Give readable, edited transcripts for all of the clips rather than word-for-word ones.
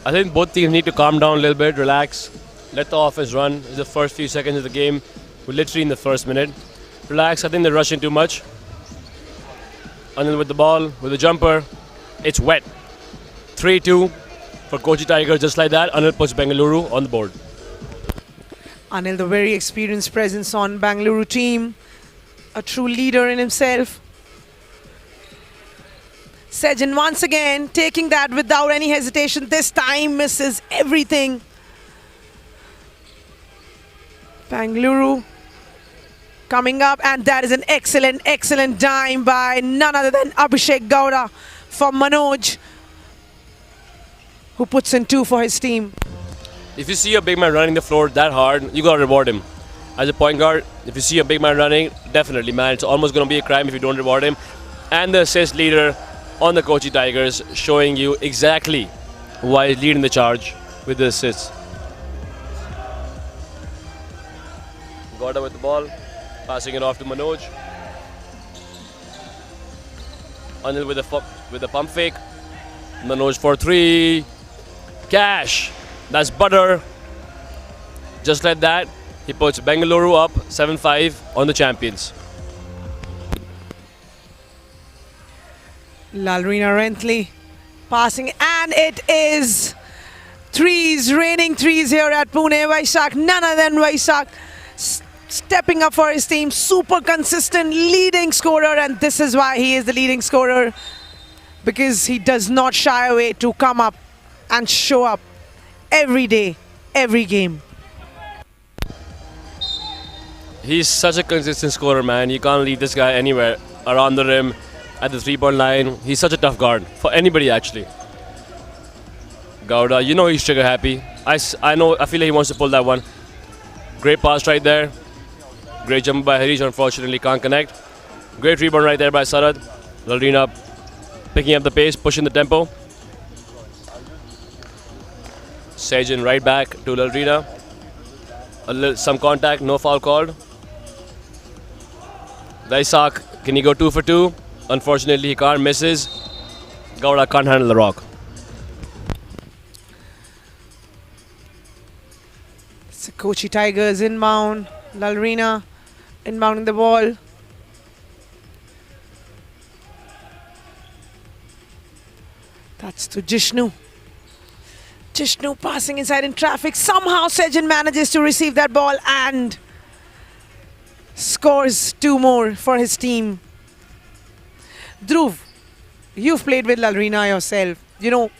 I think both teams need to calm down a little bit, relax, let the offense run. It's the first few seconds of the game. We're literally in the first minute. Relax, I think they're rushing too much. Anil with the ball, with the jumper. It's wet. 3-2 for Kochi Tigers, just like that. Anil puts Bengaluru on the board. Anil, the very experienced presence on Bengaluru team. A true leader in himself. Sejan once again taking that without any hesitation. This time misses everything. Bengaluru coming up, and that is an excellent dime by none other than Abhishek Gowda for Manoj, who puts in 2 for his team. If you see a big man running the floor that hard, you gotta reward him. As a point guard, if you see a big man running, definitely, man, it's almost gonna be a crime if you don't reward him. And the assist leader on the Kochi Tigers, showing you exactly why he's leading the charge with the assists. Gowda with the ball, passing it off to Manoj. Anil with the pump fake. Manoj for 3. Cash. That's butter. Just like that, he puts Bengaluru up 7-5 on the champions. Lalrina Rentley passing, and it is threes, raining threes here at Pune. Vaisak, none other than Vaisak, stepping up for his team. Super consistent leading scorer, and this is why he is the leading scorer, because he does not shy away to come up and show up every day, every game. He's such a consistent scorer, man. You can't leave this guy anywhere around the rim, at the 3-point line. He's such a tough guard for anybody, actually. Gowda, you know he's trigger happy. I feel like he wants to pull that one. Great pass right there. Great jump by Harish, unfortunately can't connect. Great rebound right there by Sarad. Lalrina picking up the pace, pushing the tempo. Sejan right back to Lalrina. Some contact, no foul called. Vaisak, can he go 2 for 2? Unfortunately, he can't, misses. Gowda can't handle the rock. It's the Kochi Tigers inbound. Lalrina inbounding the ball. That's to Jishnu. Jishnu passing inside in traffic. Somehow Sejan manages to receive that ball and scores 2 more for his team. Dhruv, you've played with Lalrina yourself. You know,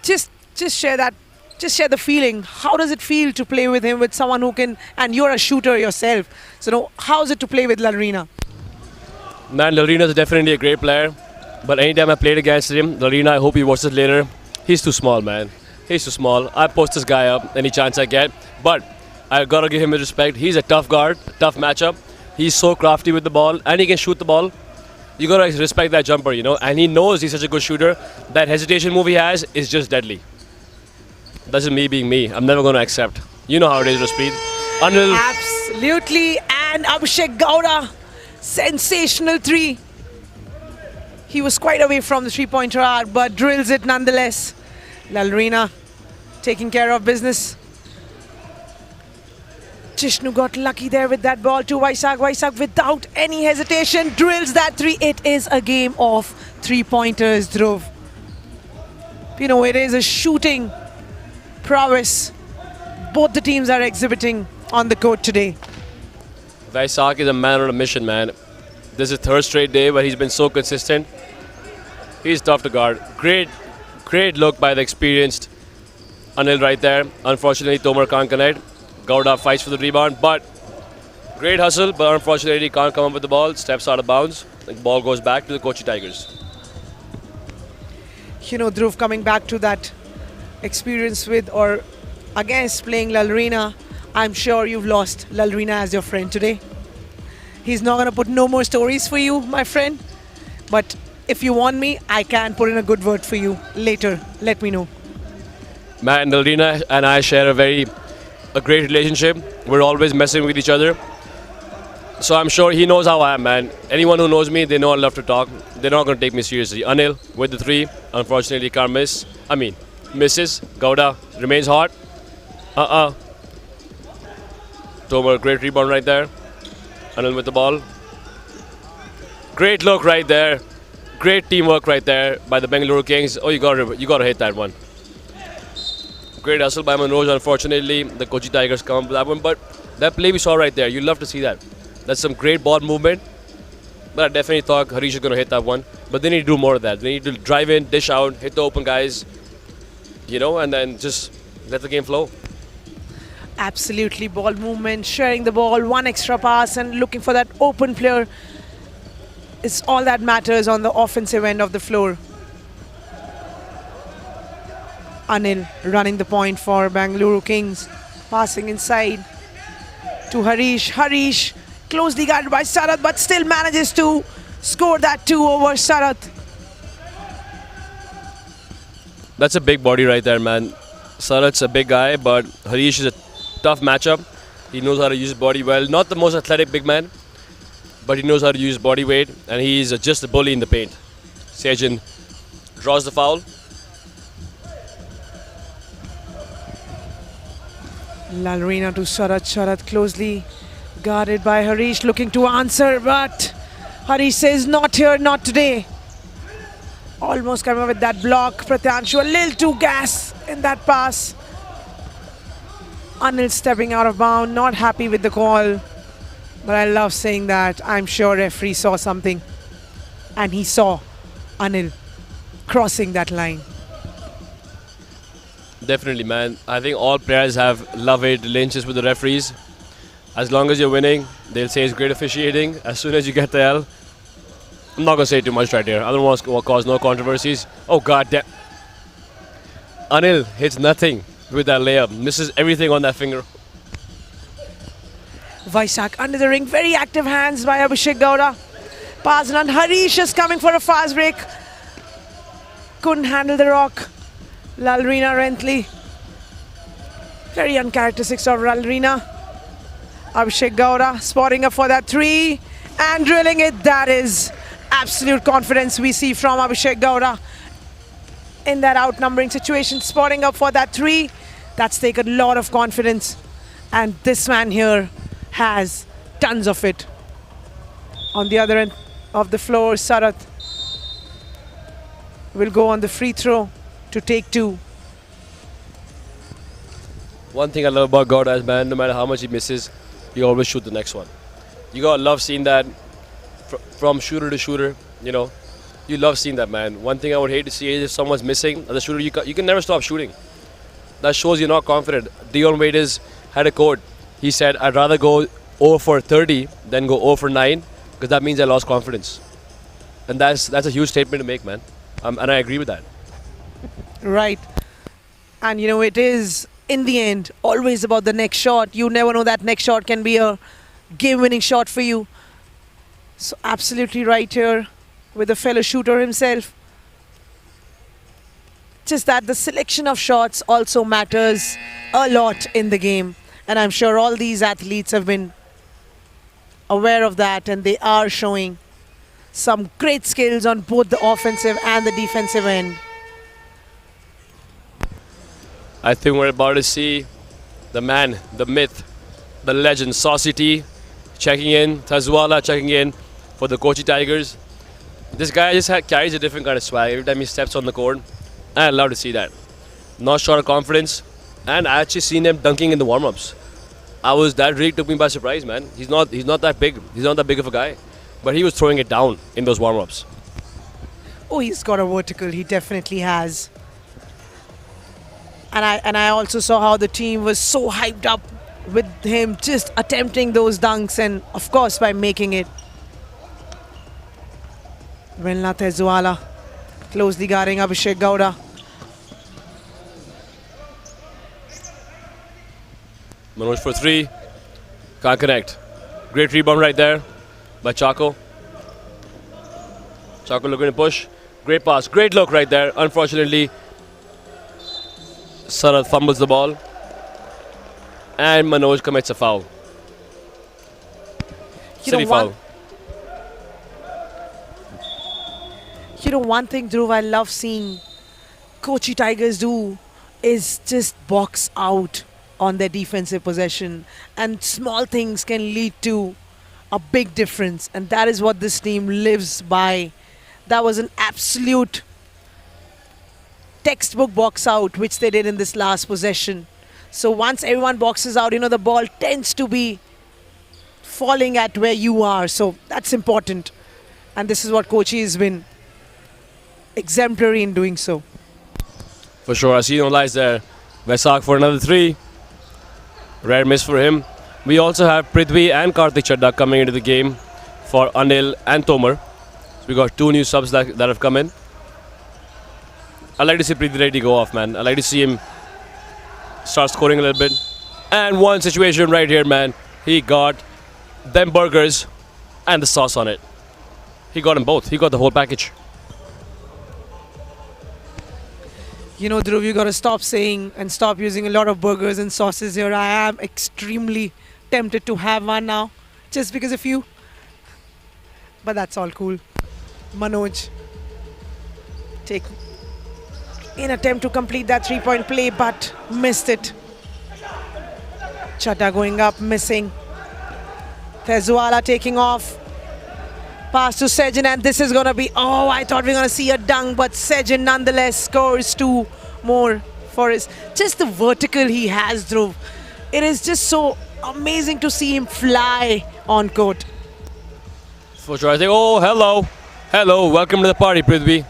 just share that. Just share the feeling. How does it feel to play with him, with someone who can, and you're a shooter yourself. So how is it to play with Lalrina? Man, Lalrina is definitely a great player. But anytime I played against him, Lalrina, I hope he watches later. He's too small, man. He's too small. I post this guy up any chance I get. But I gotta give him his respect. He's a tough guard, tough matchup. He's so crafty with the ball, and he can shoot the ball. You gotta respect that jumper, you know. And he knows he's such a good shooter. That hesitation move he has is just deadly. That's just me being me. I'm never gonna accept. You know how it is, Raspreet. Anil. Absolutely. And Abhishek Gowda, sensational 3. He was quite away from the 3-pointer arc, but drills it nonetheless. Lalrina taking care of business. Jishnu got lucky there with that ball to Vaisak. Vaisak without any hesitation drills that 3. It is a game of 3-pointers, Dhruv. You know, it is a shooting prowess both the teams are exhibiting on the court today. Vaisak is a man on a mission, man. This is 3rd straight day where he's been so consistent. He's tough to guard. Great look by the experienced Anil right there. Unfortunately, Tomar can't connect. Gowda fights for the rebound, but great hustle, but unfortunately can't come up with the ball. Steps out of bounds. The ball goes back to the Kochi Tigers. You know, Dhruv, coming back to that experience with or against playing Lalrina, I'm sure you've lost Lalrina as your friend today. He's not going to put no more stories for you, my friend. But if you want me, I can put in a good word for you later. Let me know. Man, Lalrina and I share a great relationship. We're always messing with each other. So I'm sure he knows how I am, man. Anyone who knows me, they know I love to talk. They're not going to take me seriously. Anil with the 3, unfortunately can't miss. I mean, Misses. Gowda remains hot. Tomer, great rebound right there. Anil with the ball. Great look right there. Great teamwork right there by the Bengaluru Kings. Oh, you gotta hit that one. Great hustle by Manoj. Unfortunately, the Kochi Tigers come up with that one, but that play we saw right there, you love to see that. That's some great ball movement. But I definitely thought Harish is going to hit that one. But they need to do more of that. They need to drive in, dish out, hit the open guys, and then just let the game flow. Absolutely, ball movement, sharing the ball, one extra pass and looking for that open player is all that matters on the offensive end of the floor. Anil running the point for Bengaluru Kings, passing inside to Harish. Harish closely guarded by Sarath, but still manages to score that 2 over Sarath. That's a big body right there, man. Sarath's a big guy, but Harish is a tough matchup. He knows how to use his body well. Not the most athletic big man, but he knows how to use body weight, and he's just a bully in the paint. Sejin draws the foul. Lalrina to Sharath. Sharath closely guarded by Harish, looking to answer, but Harish says not here, not today. Almost coming up with that block. Pratyanshu a little too gas in that pass. Anil stepping out of bounds, not happy with the call. But I love saying that. I'm sure referee saw something. And he saw Anil crossing that line. Definitely, man. I think all players have love-hate lynches with the referees. As long as you're winning, they'll say it's great officiating. As soon as you get the L, I'm not going to say too much right here. I don't want to cause no controversies. Oh, God damn. Anil hits nothing with that layup. Misses everything on that finger. Vaisak under the ring. Very active hands by Abhishek Gowda. Pass on. Harish is coming for a fast break. Couldn't handle the rock. Lalrina Rentley. Very uncharacteristic of Lalrina. Abhishek Gowda spotting up for that 3 and drilling it. That is absolute confidence we see from Abhishek Gowda in that outnumbering situation. Spotting up for that 3. That's taken a lot of confidence. And this man here has tons of it. On the other end of the floor, Sarath will go on the free throw to take 2. One thing I love about Gowda is, man, no matter how much he misses, he always shoot the next one. You gotta love seeing that from shooter to shooter, You love seeing that, man. One thing I would hate to see is if someone's missing as a shooter, you can never stop shooting. That shows you're not confident. Dion Waiters had a quote. He said, I'd rather go 0 for 30 than go 0 for 9 because that means I lost confidence. And that's a huge statement to make, man. And I agree with that. Right. And it is, in the end, always about the next shot. You never know that next shot can be a game-winning shot for you. So absolutely right here with the fellow shooter himself. Just that the selection of shots also matters a lot in the game. And I'm sure all these athletes have been aware of that, and they are showing some great skills on both the offensive and the defensive end. I think we're about to see the man, the myth, the legend, Saucy T checking in, Tazwala checking in for the Kochi Tigers. This guy just carries a different kind of swag every time he steps on the court. And I love to see that. Not short of confidence. And I actually seen him dunking in the warm-ups. That really took me by surprise, man. He's not that big. He's not that big of a guy. But he was throwing it down in those warm-ups. Oh, he's got a vertical. He definitely has. And I also saw how the team was so hyped up with him just attempting those dunks and, of course, by making it. Venla Tezwala closely guarding Abhishek Gowda. Manoj for 3. Can't connect. Great rebound right there by Chaco. Chaco looking to push. Great pass. Great look right there. Unfortunately, Sarath fumbles the ball. And Manoj commits a foul. Silly foul. One thing, Dhruv, I love seeing Kochi Tigers do is just box out on their defensive possession, and small things can lead to a big difference, and that is what this team lives by. That was an absolute textbook box out which they did in this last possession. So once everyone boxes out, the ball tends to be falling at where you are, so that's important, and this is what Kochi has been exemplary in doing so. For sure, I see no lies there. Vaisak for another 3. Rare miss for him. We also have Prithvi and Karthik Chadda coming into the game for Anil and Tomar. So we got 2 new subs that have come in. I like to see Prithvi Reddy go off, man. I like to see him start scoring a little bit. And one situation right here, man. He got them burgers and the sauce on it. He got them both. He got the whole package. Dhruv, you got to stop saying and stop using a lot of burgers and sauces here. I am extremely tempted to have one now, just because of you. But that's all cool. Manoj take in attempt to complete that 3-point play, but missed it. Chadda going up, missing. Tezuala taking off. Pass to Sejin, and this is going to be, I thought we were going to see a dunk, but Sejin nonetheless scores 2 more for his, just the vertical he has, Dhruv. It is just so amazing to see him fly on court. For sure, I think, hello, welcome to the party, Prithvi.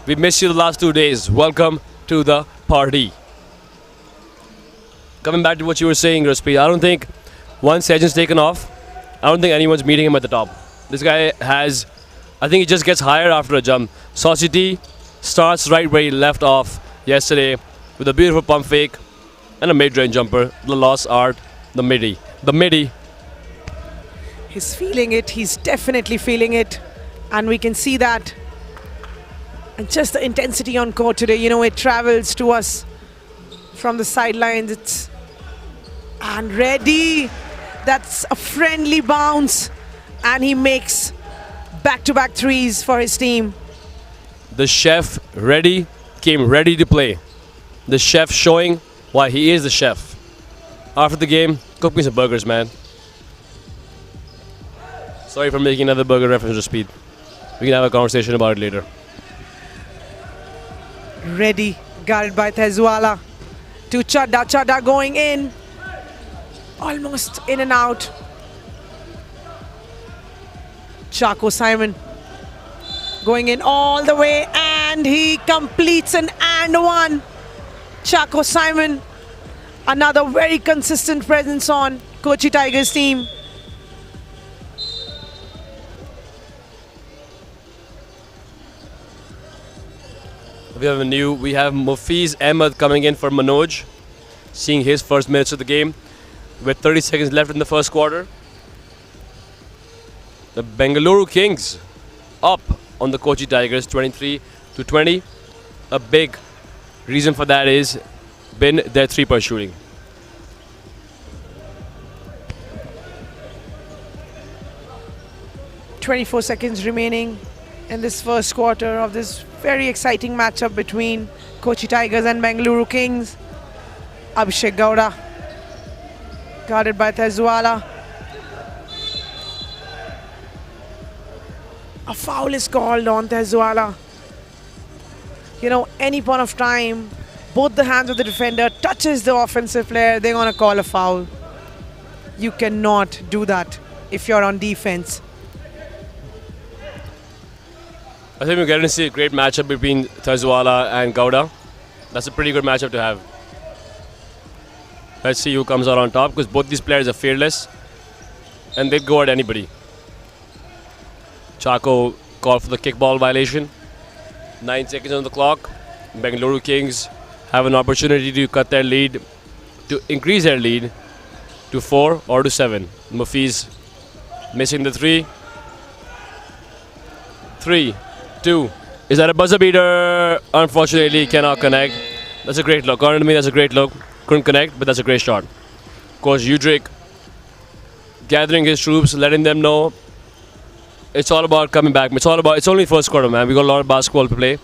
We missed you the last 2 days. Welcome to the party. Coming back to what you were saying, Raspreet, I don't think once Sejin's taken off, I don't think anyone's meeting him at the top. This guy has, I think he just gets higher after a jump. Saucity starts right where he left off yesterday with a beautiful pump fake and a mid-range jumper. The lost art, the midi. The midi. He's feeling it. He's definitely feeling it. And we can see that. And just the intensity on court today, it travels to us from the sidelines. And ready. That's a friendly bounce. And he makes back-to-back 3s for his team. The chef came ready to play. The chef showing why he is the chef. After the game, cook me some burgers, man. Sorry for making another burger reference to speed. We can have a conversation about it later. Ready, guarded by Tezuala. To Chadda. Chadda going in. Almost in and out. Chaco Simon going in all the way, and he completes an and one. Chaco Simon, another very consistent presence on Kochi Tigers team. We have Mufiz Ahmed coming in for Manoj, seeing his first minutes of the game with 30 seconds left in the first quarter. The Bengaluru Kings up on the Kochi Tigers 23-20. A big reason for that is been their 3-point shooting. "24 seconds remaining in this first quarter of this very exciting matchup between Kochi Tigers and Bengaluru Kings. Abhishek Gowda, guarded by Tezuala. A foul is called on Tezuala. Any point of time, both the hands of the defender touches the offensive player, they're going to call a foul. You cannot do that if you're on defense. I think we're going to see a great matchup between Tezuala and Gowda. That's a pretty good matchup to have. Let's see who comes out on top, because both these players are fearless and they go at anybody. Chaco called for the kickball violation. 9 seconds on the clock. Bengaluru Kings have an opportunity to cut their lead, to increase their lead to 4 or to 7. Mufiz missing the 3. 3, 2. Is that a buzzer beater? Unfortunately, cannot connect. That's a great look. According to me, that's a great look. Couldn't connect, but that's a great shot. Coach Udrick gathering his troops, letting them know it's all about coming back. It's only first quarter, man. We got a lot of basketball to play.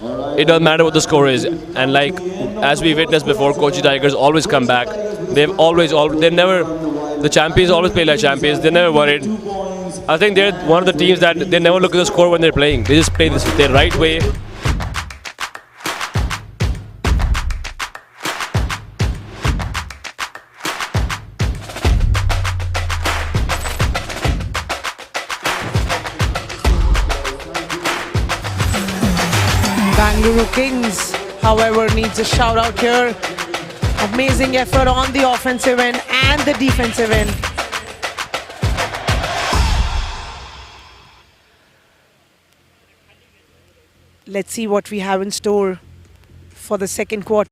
it doesn't matter what the score is. And like as we witnessed before, Kochi Tigers always come back. They never, the champions always play like champions. They're never worried. I think they're one of the teams that they never look at the score when they're playing. They just play this the right way. Bengaluru Kings, however, needs a shout out here. Amazing effort on the offensive end and the defensive end. Let's see what we have in store for the second quarter.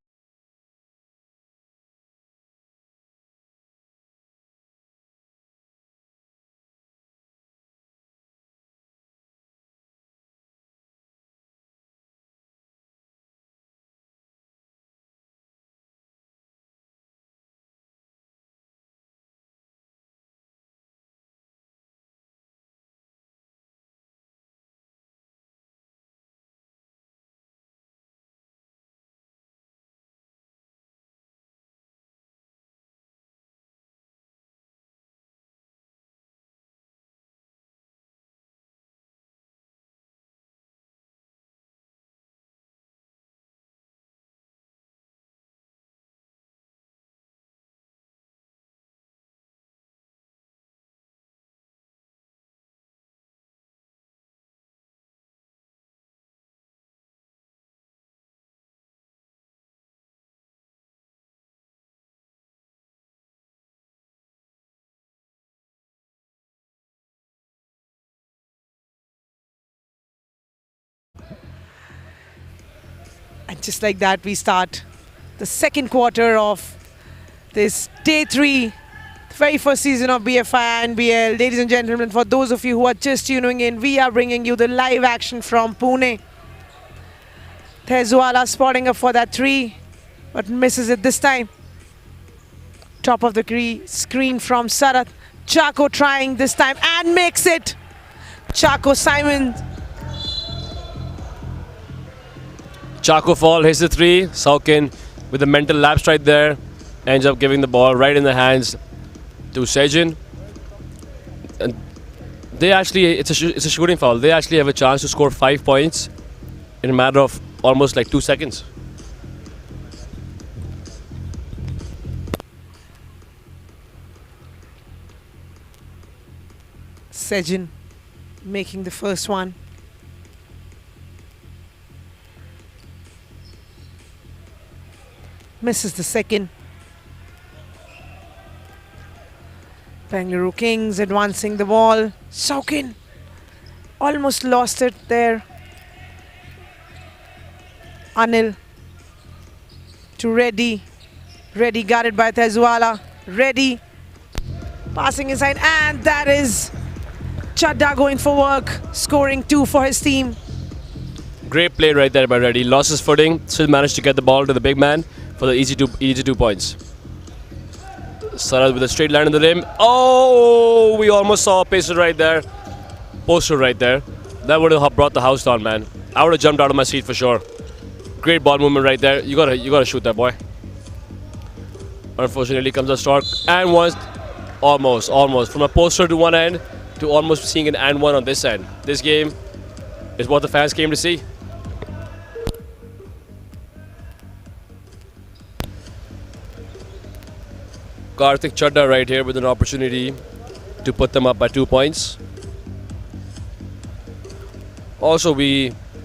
And just like that, we start the second quarter of this day 3, the very first season of BFI INBL. Ladies and gentlemen, for those of you who are just tuning in, we are bringing you the live action from Pune. Tezwala spotting up for that 3, but misses it this time. Top of the screen from Sarath. Chaco trying this time and makes it. Chaco Simon. Chaco Fall hits the 3. Saukin with a mental lapse right there ends up giving the ball right in the hands to Sejin. And they actually, it's a shooting foul. They actually have a chance to score 5 points in a matter of almost like 2 seconds. Sejin making the first one. Misses the second. Bengaluru Kings advancing the ball. Saukin almost lost it there. Anil to Reddy. Reddy guarded by Tezwala. Reddy passing inside, and that is Chadda going for work, scoring 2 for his team. Great play right there by Reddy. Lost his footing, still managed to get the ball to the big man for the easy 2 points. Sarath with a straight line in the rim. Oh, we almost saw a poster right there. That would have brought the house down, man. I would have jumped out of my seat for sure. Great ball movement right there. You gotta shoot that, boy. Unfortunately comes a stork and once, almost from a poster to one end to almost seeing an and one on this end. This game is what the fans came to see. Karthik Chadda right here with an opportunity to put them up by 2 points. Also,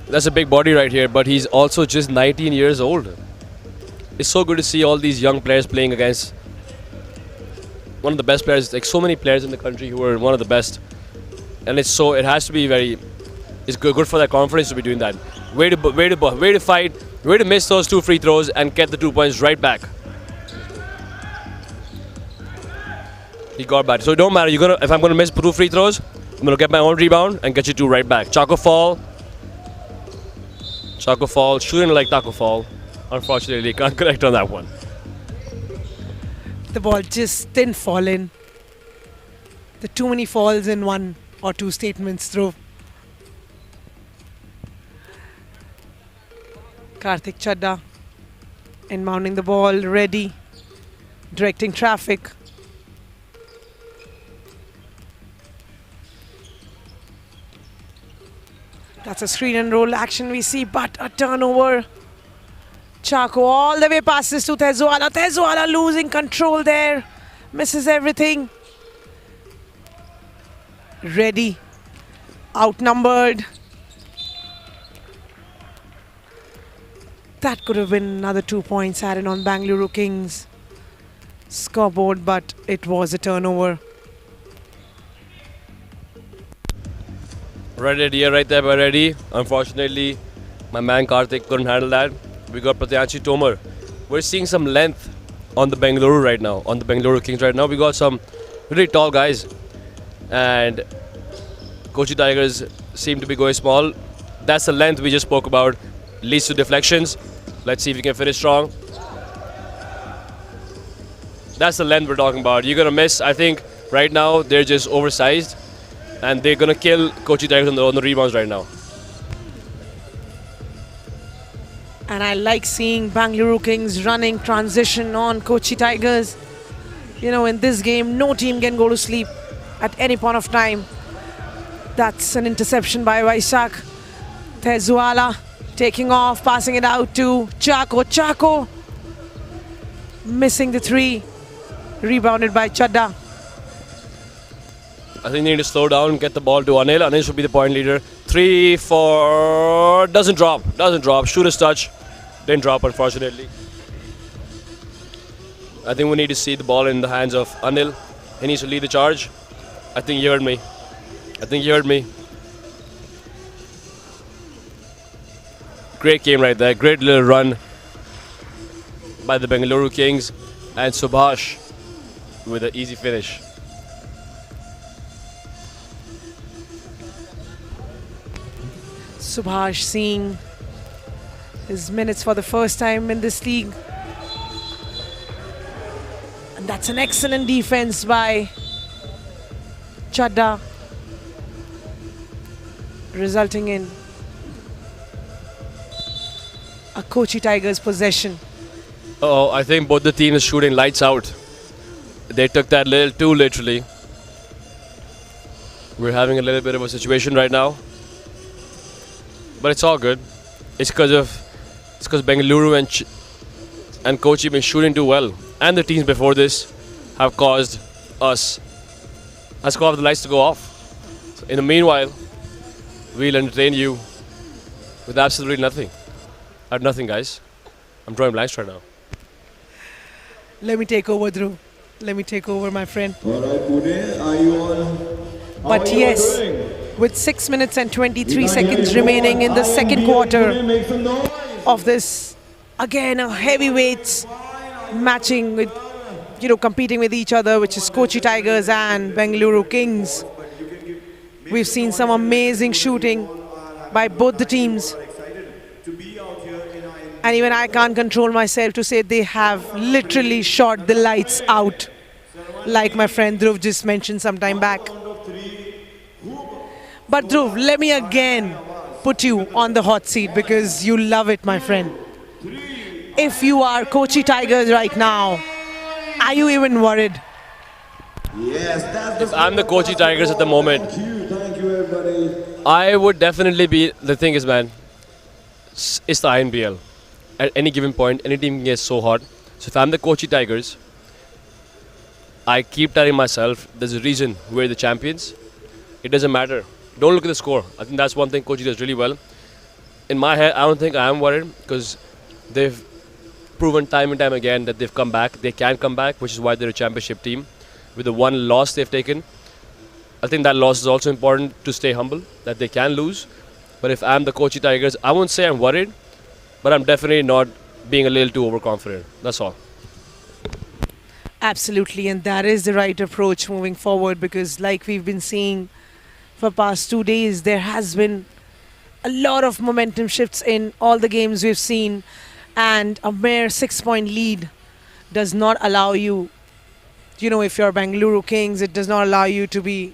that's a big body right here, but he's also just 19 years old. It's so good to see all these young players playing against one of the best players, like so many players in the country who are one of the best. And it has to be it's good for their confidence to be doing that. Way to fight, way to miss those 2 free throws and get the 2 points right back. He got back. So it don't matter. If I'm gonna miss 2 free throws, I'm gonna get my own rebound and get you 2 right back. Chaco Fall, shooting like Taco Fall. Unfortunately, can't connect on that one. The ball just didn't fall in. The too many falls in 1 or 2 statements through. Karthik Chadda inbounding the ball, ready, directing traffic. That's a screen and roll action we see, but a turnover. Chaco all the way passes to Tezuala. Tezuala losing control there. Misses everything. Ready. Outnumbered. That could have been another 2 points added on Bengaluru Kings scoreboard, but it was a turnover. Right idea right there by Reddy. Unfortunately, my man Karthik couldn't handle that. We got Pratyanshi Tomar. We're seeing some length on the Bengaluru right now, on the Bengaluru Kings right now. We got some really tall guys. And Kochi Tigers seem to be going small. That's the length we just spoke about. Leads to deflections. Let's see if we can finish strong. That's the length we're talking about. You're going to miss. I think right now they're just oversized. And they're going to kill Kochi Tigers on the rebounds right now. And I like seeing Bengaluru Kings running transition on Kochi Tigers. You know, in this game, no team can go to sleep at any point of time. That's an interception by Vaisak. Tezuala taking off, passing it out to Chaco. Chaco missing the three. Rebounded by Chadda. I think they need to slow down, get the ball to Anil. Anil should be the point leader. 3, 4, doesn't drop. Shooter's touch. Didn't drop, unfortunately. I think we need to see the ball in the hands of Anil. He needs to lead the charge. I think you heard me. Great game right there. Great little run by the Bengaluru Kings. And Subhash with an easy finish. Subhash seeing his minutes for the first time in this league. And that's an excellent defense by Chadda, resulting in a Kochi Tigers possession. I think both the teams are shooting lights out. They took that little too literally. We're having a little bit of a situation right now. But it's all good. It's because Bengaluru and Kochi have been shooting too well. And the teams before this have caused the lights to go off. So in the meanwhile, we'll entertain you with absolutely nothing. I have nothing, guys. I'm drawing blanks right now. Let me take over, Dhruv. Let me take over, my friend. All right, Pune, are you all? But yes, with 6 minutes and 23 seconds remaining in the second quarter of this, again, a heavyweights matching with, competing with each other, which is Kochi Tigers and Bengaluru Kings. We've seen some amazing shooting by both the teams. And even I can't control myself to say they have literally shot the lights out, like my friend Dhruv just mentioned some time back. But Dhruv, let me again put you on the hot seat because you love it, my friend. If you are Kochi Tigers right now, are you even worried? Yes, that's If I'm the Kochi Tigers at the moment, Thank you, everybody. I would definitely be. The thing is, man, it's the INBL. At any given point, any team gets so hot. So if I'm the Kochi Tigers, I keep telling myself there's a reason we're the champions. It doesn't matter. Don't look at the score. I think that's one thing Kochi does really well. In my head, I don't think I am worried because they've proven time and time again that they've come back. They can come back, which is why they're a championship team. With the one loss they've taken, I think that loss is also important to stay humble, that they can lose. But if I'm the Kochi Tigers, I won't say I'm worried, but I'm definitely not being a little too overconfident. That's all. Absolutely, and that is the right approach moving forward because like we've been seeing for past 2 days, there has been a lot of momentum shifts in all the games we've seen, and a mere 6-point lead does not allow you, if you're Bengaluru Kings, it does not allow you to be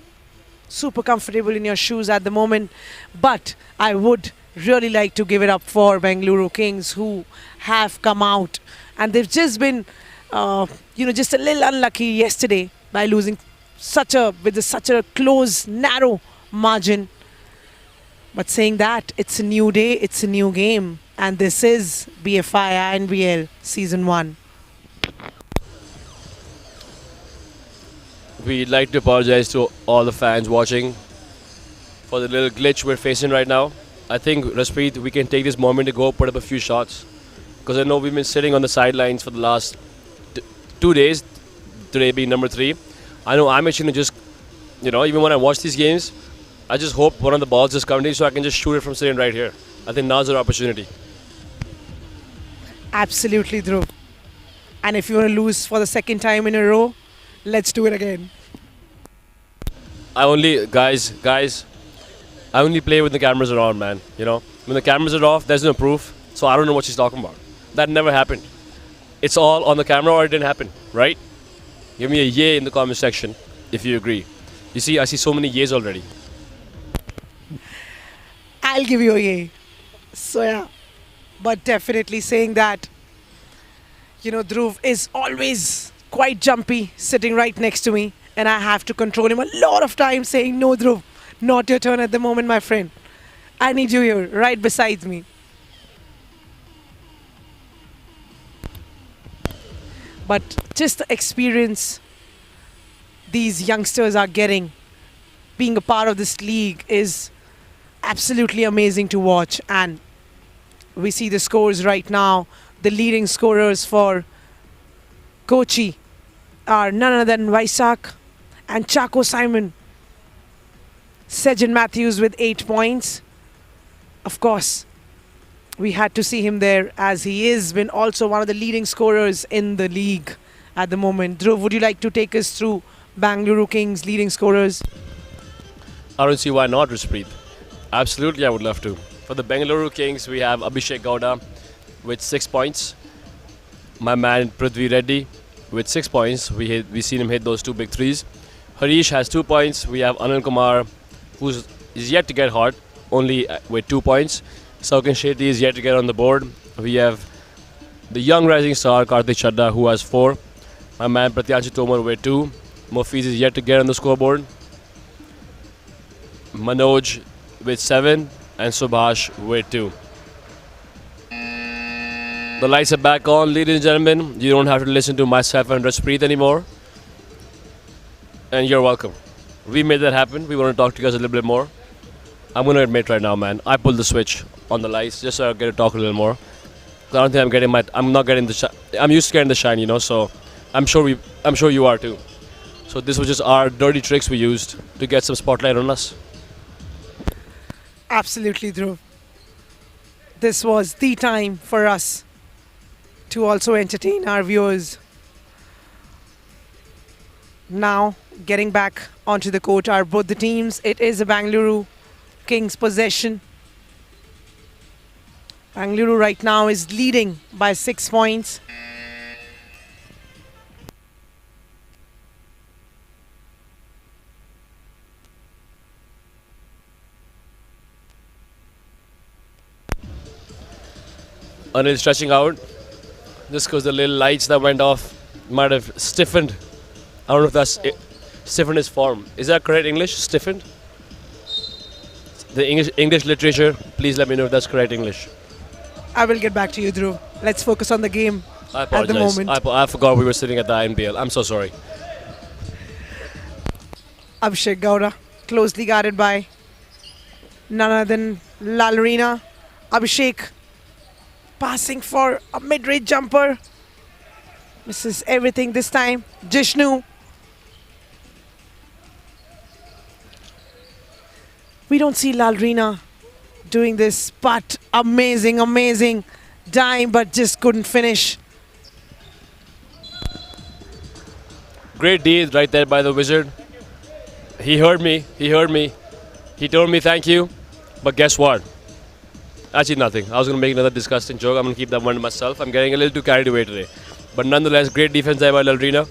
super comfortable in your shoes at the moment. But I would really like to give it up for Bengaluru Kings, who have come out and they've just been, just a little unlucky yesterday by losing such a close, narrow margin. But saying that, it's a new day, it's a new game, and this is BFI INBL Season 1. We'd like to apologize to all the fans watching for the little glitch we're facing right now. I think, Raspreet, we can take this moment to go put up a few shots. Because I know we've been sitting on the sidelines for the last 2 days, today being number 3. I know I'm itching to just, even when I watch these games, I just hope one of the balls just comes in so I can just shoot it from sitting right here. I think now's our opportunity. Absolutely, Dhruv. And if you want to lose for the second time in a row, let's do it again. Guys, I only play when the cameras are on, man. When the cameras are off, there's no proof. So I don't know what she's talking about. That never happened. It's all on the camera or it didn't happen, right? Give me a yay in the comment section if you agree. You see, I see so many yays already. I'll give you a yay. So yeah, but definitely saying that, Dhruv is always quite jumpy sitting right next to me, and I have to control him a lot of times saying, no Dhruv, not your turn at the moment, my friend. I need you here, right beside me. But just the experience these youngsters are getting, being a part of this league is absolutely amazing to watch. And we see the scores right now. The leading scorers for Kochi are none other than Vaisak and Chaco Simon. Sejan Matthews with 8 points. Of course, we had to see him there as he is been also one of the leading scorers in the league at the moment. Dhruv, would you like to take us through Bengaluru Kings leading scorers? I don't see why not, Raspreet. Absolutely, I would love to. For the Bengaluru Kings, we have Abhishek Gowda with 6 points. My man Prithvi Reddy with 6 points. We seen him hit those 2 big threes. Harish has 2 points. We have Anil Kumar, who is yet to get hot, only with 2 points. Sauken Shetty is yet to get on the board. We have the young rising star Karthik Chadda, who has 4. My man Pratyanshu Tomar with 2. Mofiz is yet to get on the scoreboard. Manoj with 7 and Subhash with 2. The lights are back on, ladies and gentlemen. You don't have to listen to myself and Raspreet anymore. And you're welcome. We made that happen. We want to talk to you guys a little bit more. I'm going to admit right now, man, I pulled the switch on the lights just so I get to talk a little more. I don't think I'm not getting the shine. I'm used to getting the shine, so I'm sure you are too. So this was just our dirty tricks we used to get some spotlight on us. Absolutely, Dhruv. This was the time for us to also entertain our viewers. Now, getting back onto the court are both the teams. It is a Bengaluru Kings possession. Bengaluru right now is leading by 6 points. Anil stretching out. Just because the little lights that went off might have stiffened. I don't know if that's stiffened his form. Is that correct English? Stiffened? The English literature, please let me know if that's correct English. I will get back to you, Dhruv. Let's focus on the game I apologize. at the moment. I forgot we were sitting at the INBL. I'm so sorry. Abhishek Gowda, closely guarded by none other than Lalrina. Abhishek passing for a mid-range jumper. Misses everything this time. Jishnu. We don't see Lalrina doing this, but amazing dime, but just couldn't finish. Great deed right there by the Wizard. He heard me. He told me thank you. But guess what? Actually nothing. I was going to make another disgusting joke. I'm going to keep that one to myself. I'm getting a little too carried away today. But nonetheless, great defense there by Lalrina.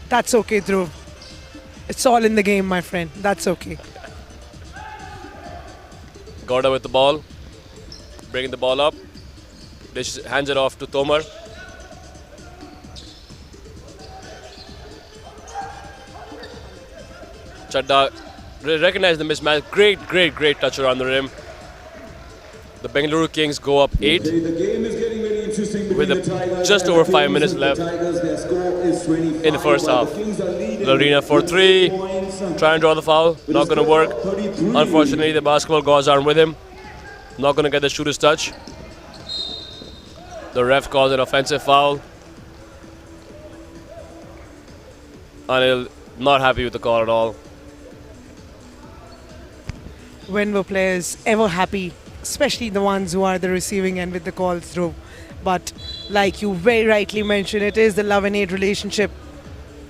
That's okay, Dhruv. It's all in the game, my friend. That's okay. Gowda with the ball. Bringing the ball up. Hands it off to Tomar. Chadda recognized the mismatch. Great touch around the rim. The Bengaluru Kings go up 8 The game is getting very interesting with between the Tigers just and over the 5 Kings. minutes The left Tigers, their score is 25, in the first while half. the Kings are leading Larina for 3. points. Try and draw the foul. With Not a going to score work. of 33. Unfortunately, the basketball gods aren't with him. Not going to get the shooter's touch. The ref calls an offensive foul. Anil not happy with the call at all. When were players ever happy, especially the ones who are the receiving end with the calls through? But like you very rightly mentioned, it is the love and hate relationship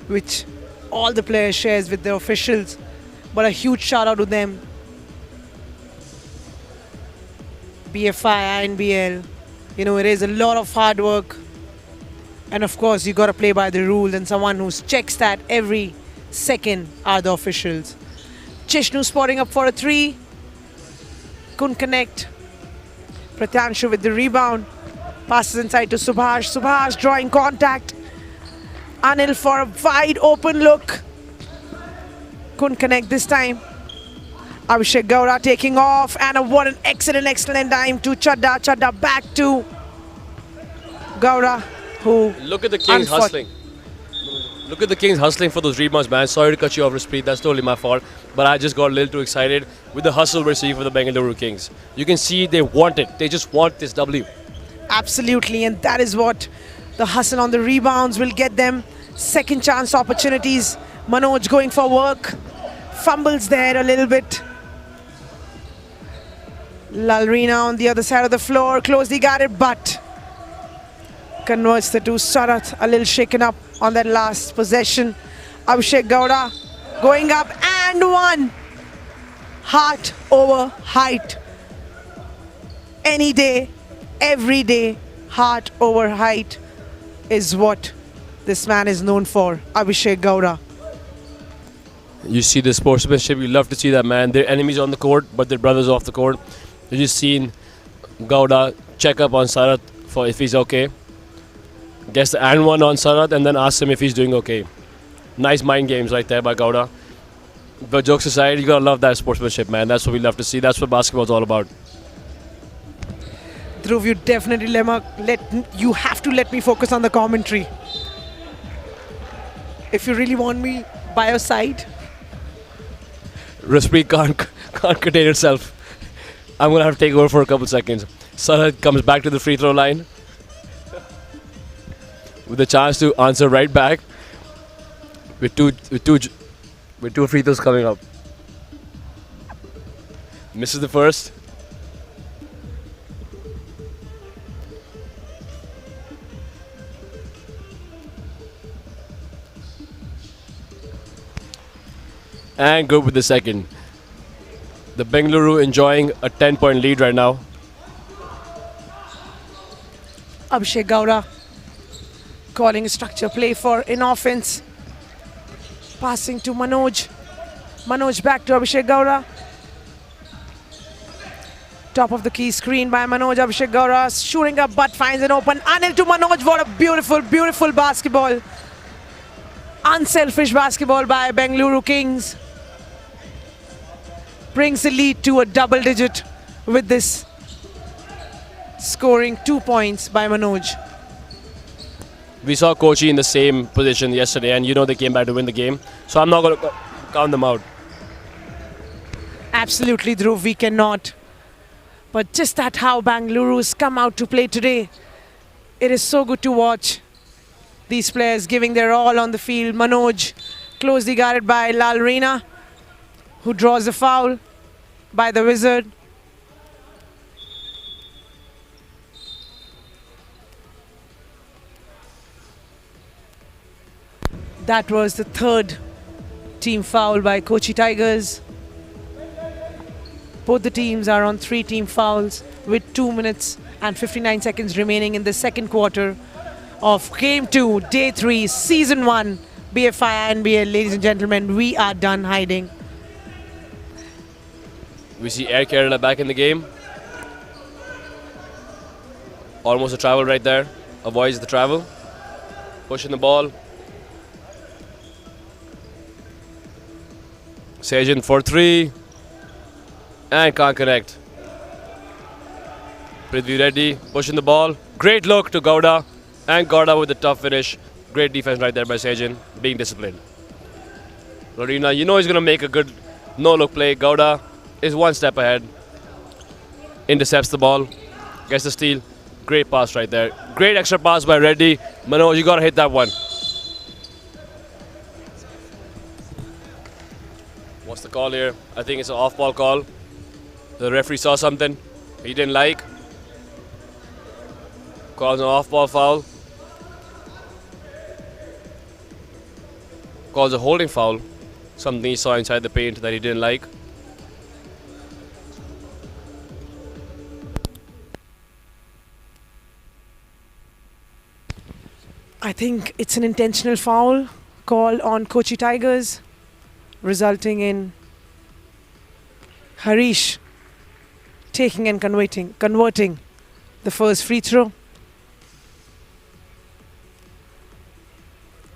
which all the players shares with the officials. But a huge shout out to them. BFI, INBL, you know, it is a lot of hard work. And of course, you got to play by the rules, and someone who checks that every second are the officials. Chishnu spotting up for a 3. Couldn't connect. Pratyanshu with the rebound. Passes inside to Subhash. Subhash drawing contact. Anil for a wide open look. Couldn't connect this time. Abhishek Gowda taking off, and what an excellent dime to Chadda. Chadda back to Gowda, who... Look at the Kings hustling. Look at the Kings hustling for those rebounds, man. Sorry to cut you off, Raspreet. That's totally my fault. But I just got a little too excited with the hustle we're seeing for the Bengaluru Kings. You can see they want it. They just want this W. Absolutely, and that is what the hustle on the rebounds will get them. Second chance opportunities. Manoj going for work. Fumbles there a little bit. Lalrina on the other side of the floor. Closely guarded, but converts the two. Sarat a little shaken up on that last possession. Abhishek Gowda going up and one. Heart over height. Any day, every day, heart over height is what this man is known for, Abhishek Gowda. You see the sportsmanship. You love to see that, man. They're enemies on the court, but they're brothers off the court. You just seen Gowda check up on Sarat for if he's okay. Gets the and one on Sarat and then asks him if he's doing okay. Nice mind games right there by Gowda. But jokes aside, you gotta love that sportsmanship, man. That's what we love to see. That's what basketball's all about. Dhruv, you definitely you have to let me focus on the commentary. If you really want me by your side. Raspreet can't contain itself. I'm gonna have to take over for a couple seconds. Sarat comes back to the free throw line with a chance to answer right back with two free throws coming up. Misses the first. And good with the second. The Bengaluru enjoying a 10-point lead right now. Abhishek Gowda calling a structure play for in offense. Passing to Manoj. Manoj back to Abhishek Gowda. Top of the key screen by Manoj. Abhishek Gowda shooting up but finds an open. Anil to Manoj. What a beautiful basketball. Unselfish basketball by Bengaluru Kings. Brings the lead to a double digit with this scoring 2 points by Manoj. We saw Kochi in the same position yesterday, and you know they came back to win the game. So I'm not going to count them out. Absolutely, Dhruv, we cannot. But just that how Bengaluru's come out to play today. It is so good to watch these players giving their all on the field. Manoj closely guarded by Lalrina, who draws a foul by the Wizard. That was the third team foul by Kochi Tigers. Both the teams are on 3 team fouls with 2 minutes and 59 seconds remaining in the second quarter of Game 2, Day 3, Season 1, BFI INBL. Ladies and gentlemen, we are done hiding. We see Air Kerala back in the game. Almost a travel right there. Avoids the travel. Pushing the ball. Sajan for 3. And can't connect. Prithvi Reddy pushing the ball. Great look to Gowda. And Gowda with the tough finish. Great defense right there by Sajan. Being disciplined. Lorena, you know he's going to make a good no-look play. Gowda is one step ahead. Intercepts the ball. Gets the steal. Great pass right there. Great extra pass by Reddy. Manoj, you got to hit that one. What's the call here? I think it's an off-ball call. The referee saw something he didn't like. Calls an off-ball foul. Calls a holding foul. Something he saw inside the paint that he didn't like. I think it's an intentional foul call on Kochi Tigers, resulting in Harish taking and converting the first free throw.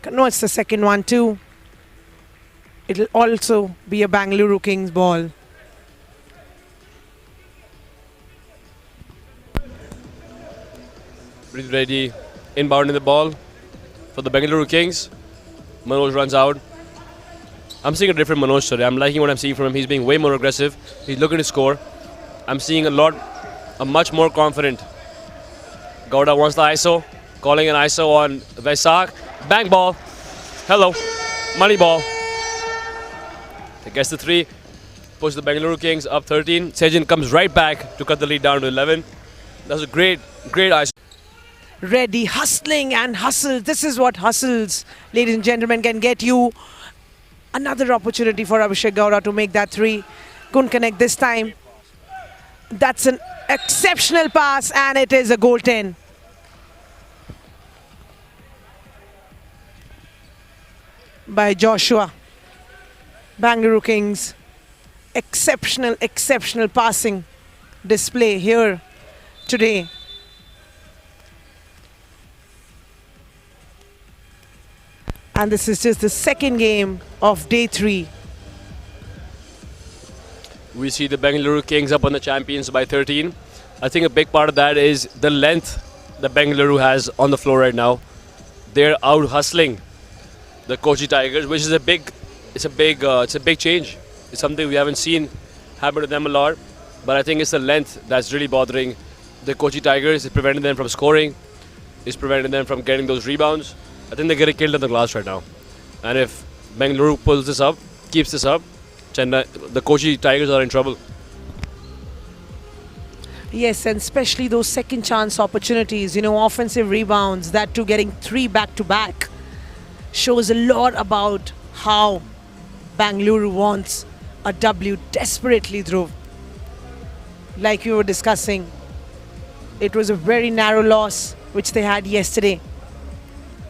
Converts the second one too. It'll also be a Bengaluru Kings ball. Ready, inbounding the ball for the Bengaluru Kings. Manoj runs out. I'm seeing a different Manoj today. I'm liking what I'm seeing from him. He's being way more aggressive. He's looking to score. I'm seeing a much more confident. Gowda wants the ISO. Calling an ISO on Vaisak. Bang ball. Hello. Money ball. He gets the 3. Push the Bengaluru Kings up 13. Sajan comes right back to cut the lead down to 11. That was a great ISO. Reddy hustling and hustle. This is what hustles, ladies and gentlemen, can get you. Another opportunity for Abhishek Gowda to make that 3. Couldn't connect this time. That's an exceptional pass and it is a goal 10. By Joshua. Bengaluru Kings. Exceptional passing display here today. And this is just the second game of day 3. We see the Bengaluru Kings up on the champions by 13. I think a big part of that is the length that Bengaluru has on the floor right now. They're out hustling the Kochi Tigers, which is a big change. It's something we haven't seen happen to them a lot. But I think it's the length that's really bothering the Kochi Tigers. It's preventing them from scoring. It's preventing them from getting those rebounds. I think they're getting killed in the glass right now. And if Bengaluru pulls this up, keeps this up, the Kochi Tigers are in trouble. Yes, and especially those second chance opportunities, offensive rebounds, that too getting 3 back-to-back, shows a lot about how Bengaluru wants a W desperately through. Like we were discussing, it was a very narrow loss which they had yesterday.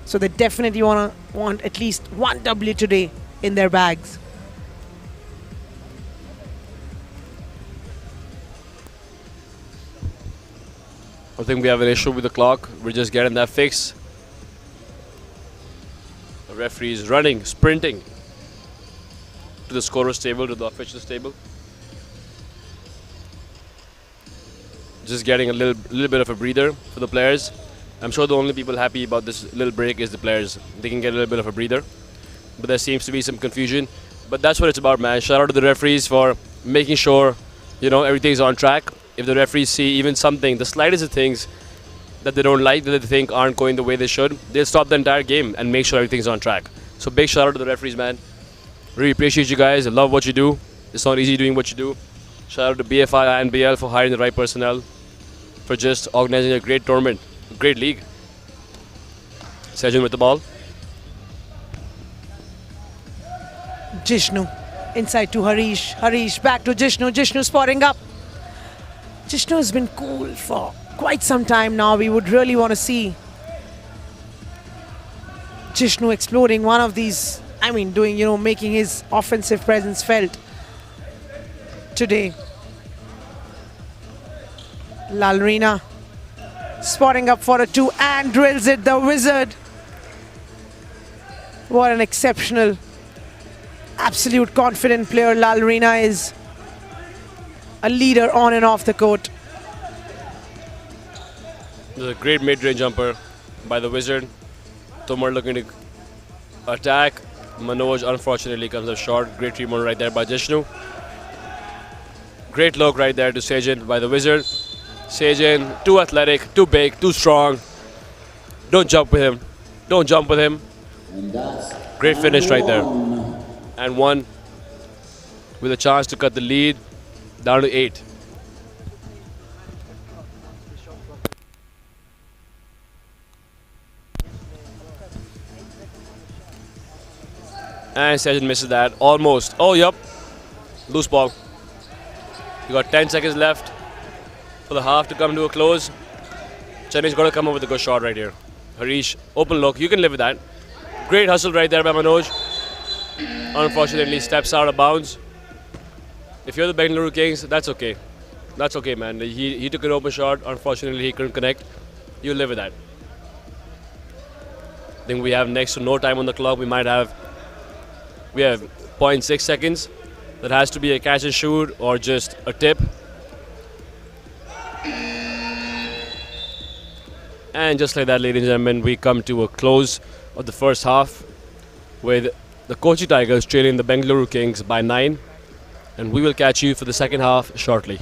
So they definitely want at least one W today in their bags. I think we have an issue with the clock. We're just getting that fixed. The referee is running, sprinting to the scorer's table, to the official's table. Just getting a little bit of a breather for the players. I'm sure the only people happy about this little break is the players. They can get a little bit of a breather. But there seems to be some confusion. But that's what it's about, man. Shout out to the referees for making sure, everything's on track. If the referees see even something, the slightest of things that they don't like, that they think aren't going the way they should, they'll stop the entire game and make sure everything's on track. So big shout out to the referees, man. Really appreciate you guys. I love what you do. It's not easy doing what you do. Shout out to BFI, INBL for hiring the right personnel, for just organizing a great tournament, a great league. Sajan with the ball. Jishnu inside to Harish. Harish back to Jishnu. Jishnu spotting up. Jishnu has been cool for quite some time now. We would really want to see Jishnu exploring one of these, making his offensive presence felt today. Lalrina spotting up for a 2 and drills it, the wizard. What an exceptional, absolute confident player Lalrina is. A leader on and off the court. This is a great mid-range jumper by the wizard. Tomar looking to attack. Manoj unfortunately comes up short. Great rebound right there by Jishnu. Great look right there to Sejan by the wizard. Sejan, too athletic, too big, too strong. Don't jump with him. Don't jump with him. Great finish right there. And one with a chance to cut the lead down to 8. And Sejan misses that. Almost. Oh, yup. Loose ball. You got 10 seconds left for the half to come to a close. Chennai's got to come up with a good shot right here. Harish, open look. You can live with that. Great hustle right there by Manoj. Unfortunately, steps out of bounds. If you're the Bengaluru Kings, that's okay. That's okay, man. He took an open shot. Unfortunately, he couldn't connect. You live with that. I think we have next to no time on the clock. We have 0.6 seconds. That has to be a catch and shoot or just a tip. And just like that, ladies and gentlemen, we come to a close of the first half with the Kochi Tigers trailing the Bengaluru Kings by 9. And we will catch you for the second half shortly.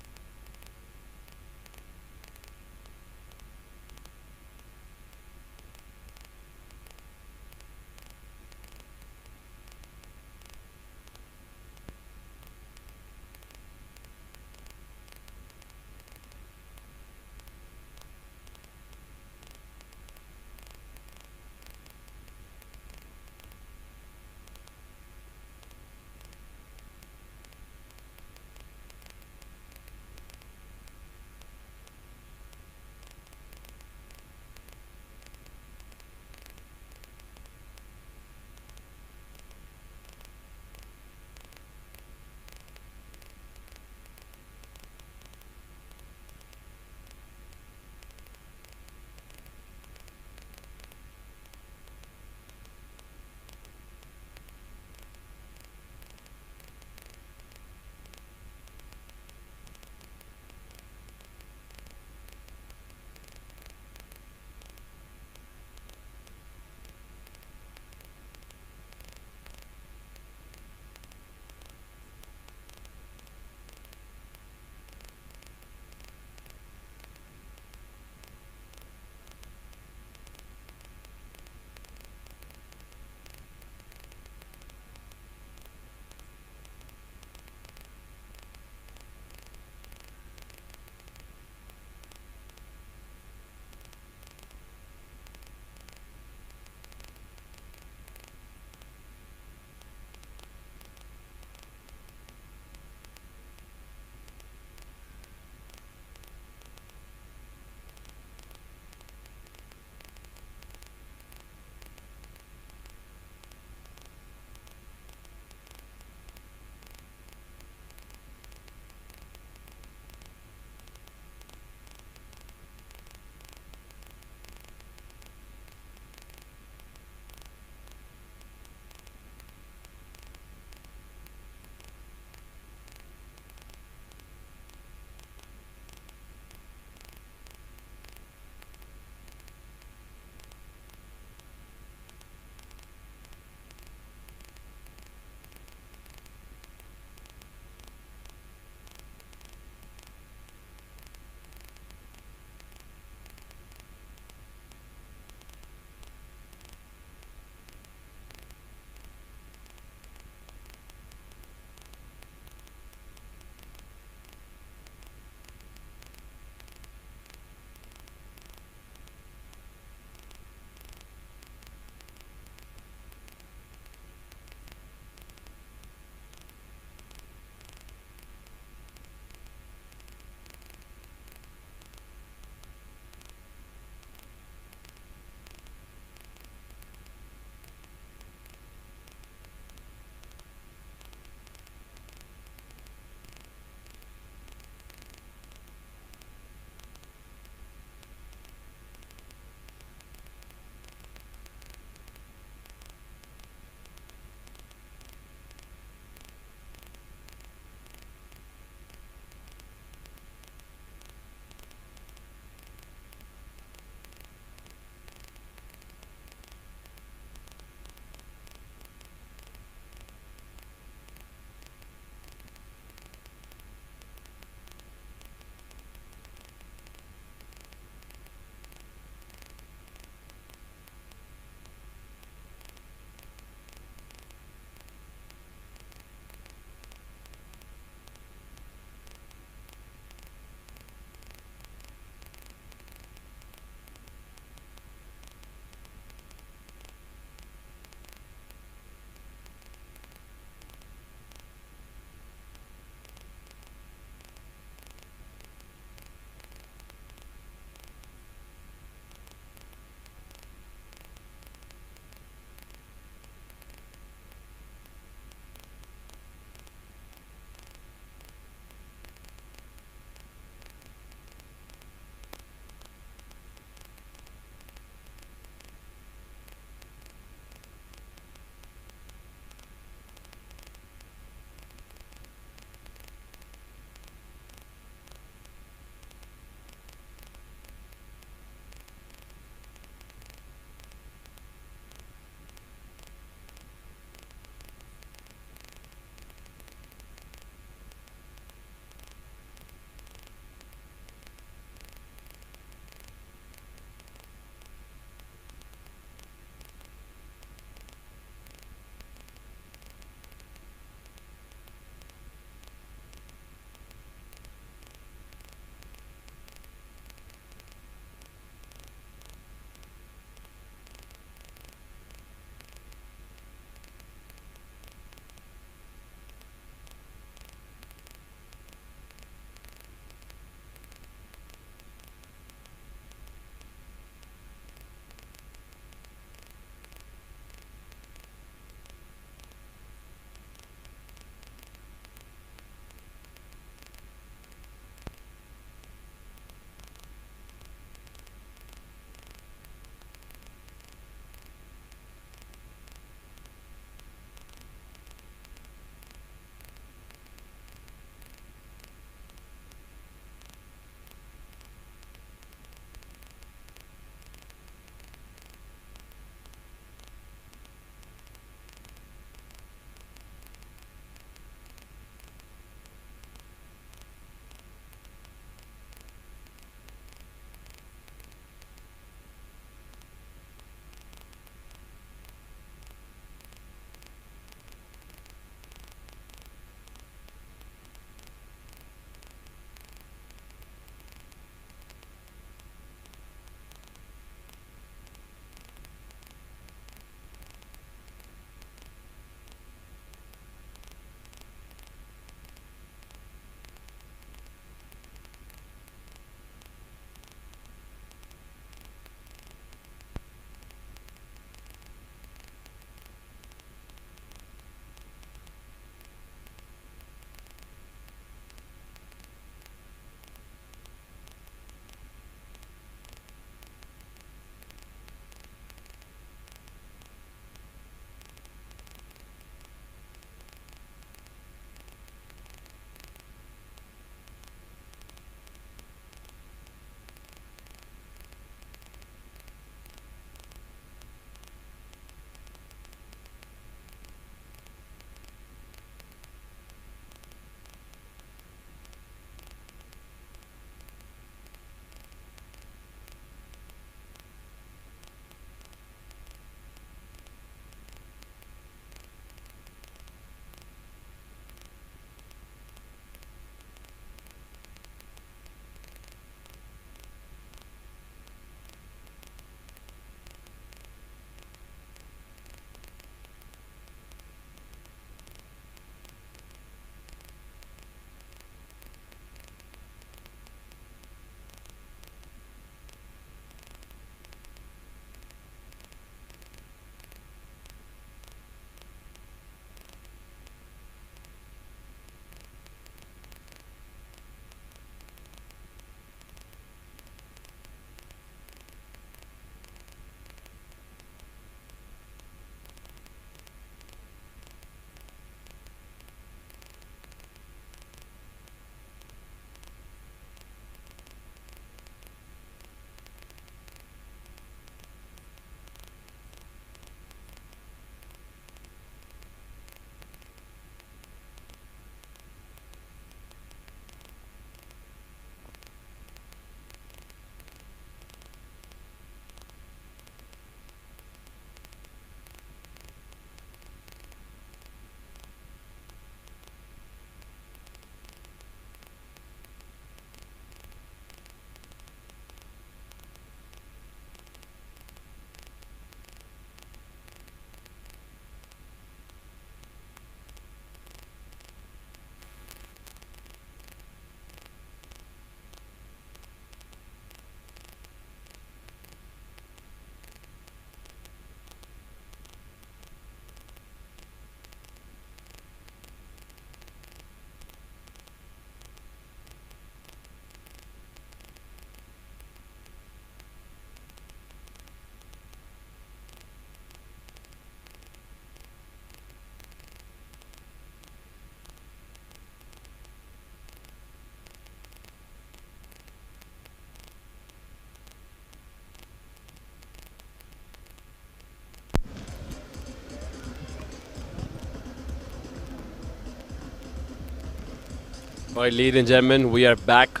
Alright, ladies and gentlemen, we are back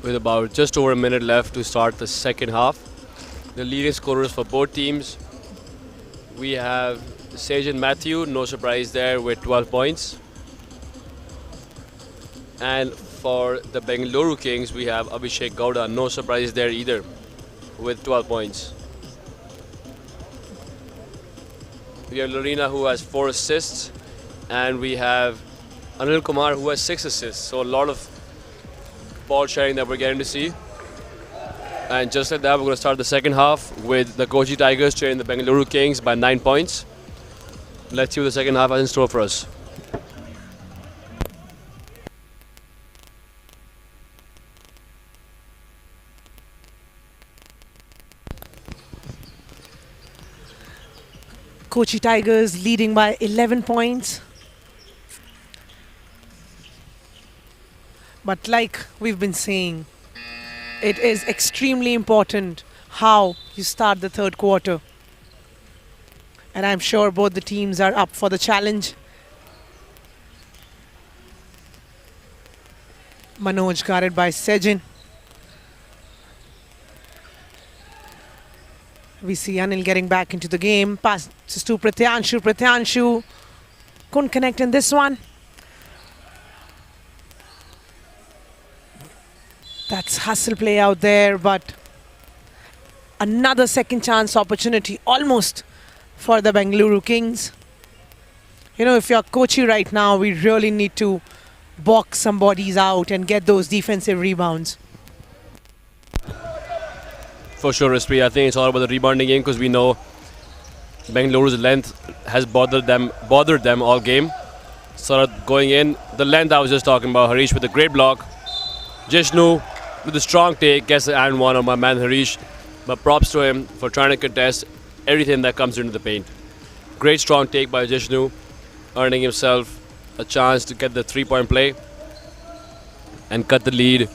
with about just over a minute left to start the second half. The leading scorers for both teams, we have Sage and Matthew, no surprise there, with 12 points. And for the Bengaluru Kings, we have Abhishek Gowda, no surprise there either, with 12 points. We have Lorena, who has 4 assists, and we have Anil Kumar, who has 6 assists. So a lot of ball sharing that we're getting to see. And just like that, we're going to start the second half with the Kochi Tigers trailing the Bengaluru Kings by 9 points. Let's see what the second half has in store for us. Kochi Tigers leading by 11 points. But like we've been saying, it is extremely important how you start the third quarter. And I'm sure both the teams are up for the challenge. Manoj guarded by Sejin. We see Anil getting back into the game. Passes to Pratyanshu. Pratyanshu couldn't connect in this one. That's hustle play out there, but another second chance opportunity almost for the Bengaluru Kings. You know, if you're Kochi right now, we really need to box some bodies out and get those defensive rebounds. For sure, Rispri. I think it's all about the rebounding game because we know Bengaluru's length has bothered them all game. Started going in. The length I was just talking about, Harish with a great block. Jishnu with a strong take, gets the and one on my man Harish. But props to him for trying to contest everything that comes into the paint. Great strong take by Jishnu, earning himself a chance to get the 3-point play and cut the lead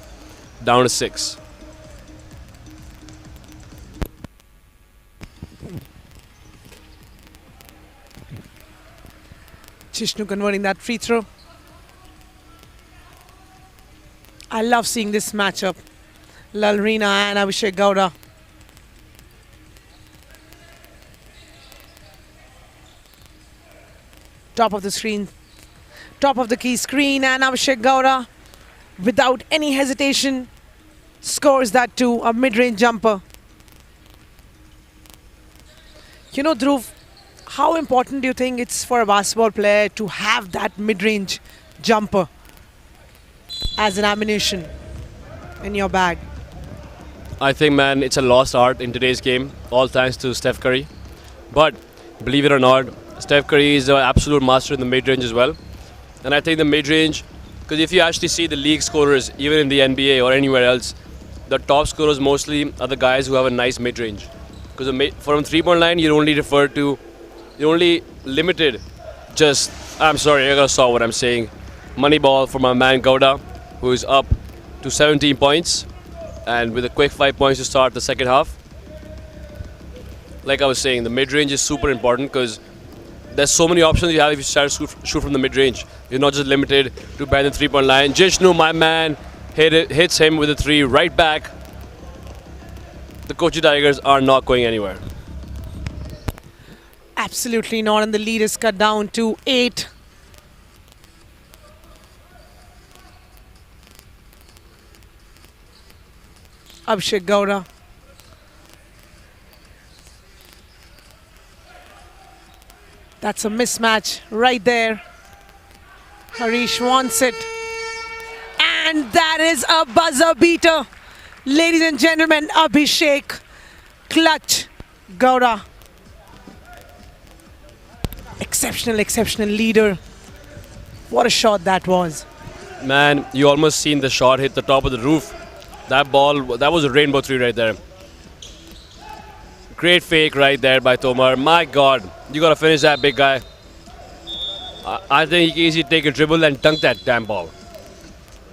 down to 6. Jishnu converting that free throw. I love seeing this matchup. Lalrina and Abhishek Gowda. Top of the screen. Top of the key screen, and Abhishek Gowda, without any hesitation, scores that too, a mid-range jumper. You know, Dhruv, how important do you think it's for a basketball player to have that mid-range jumper as an ammunition in your bag? I think, man, it's a lost art in today's game, all thanks to Steph Curry. But believe it or not, Steph Curry is an absolute master in the mid-range as well. And I think the mid-range, because if you actually see the league scorers, even in the NBA or anywhere else, the top scorers mostly are the guys who have a nice mid-range. Because from 3-point line, you're only limited just, I'm sorry, you're going to saw what I'm saying. Money ball for my man Gowda, who is up to 17 points. And with a quick 5 points to start the second half. Like I was saying, the mid-range is super important because there's so many options you have if you start to shoot from the mid-range. You're not just limited to behind the 3-point line. Jishnu, my man, hits him with a 3 right back. The Kochi Tigers are not going anywhere. Absolutely not, and the lead is cut down to 8. Abhishek Gowda. That's a mismatch right there. Harish wants it. And that is a buzzer beater. Ladies and gentlemen, Abhishek Clutch Gowda. Exceptional leader. What a shot that was. Man, you almost seen the shot hit the top of the roof. That ball, that was a rainbow 3 right there. Great fake right there by Tomar. My God, you got to finish that, big guy. I think he can easily take a dribble and dunk that damn ball.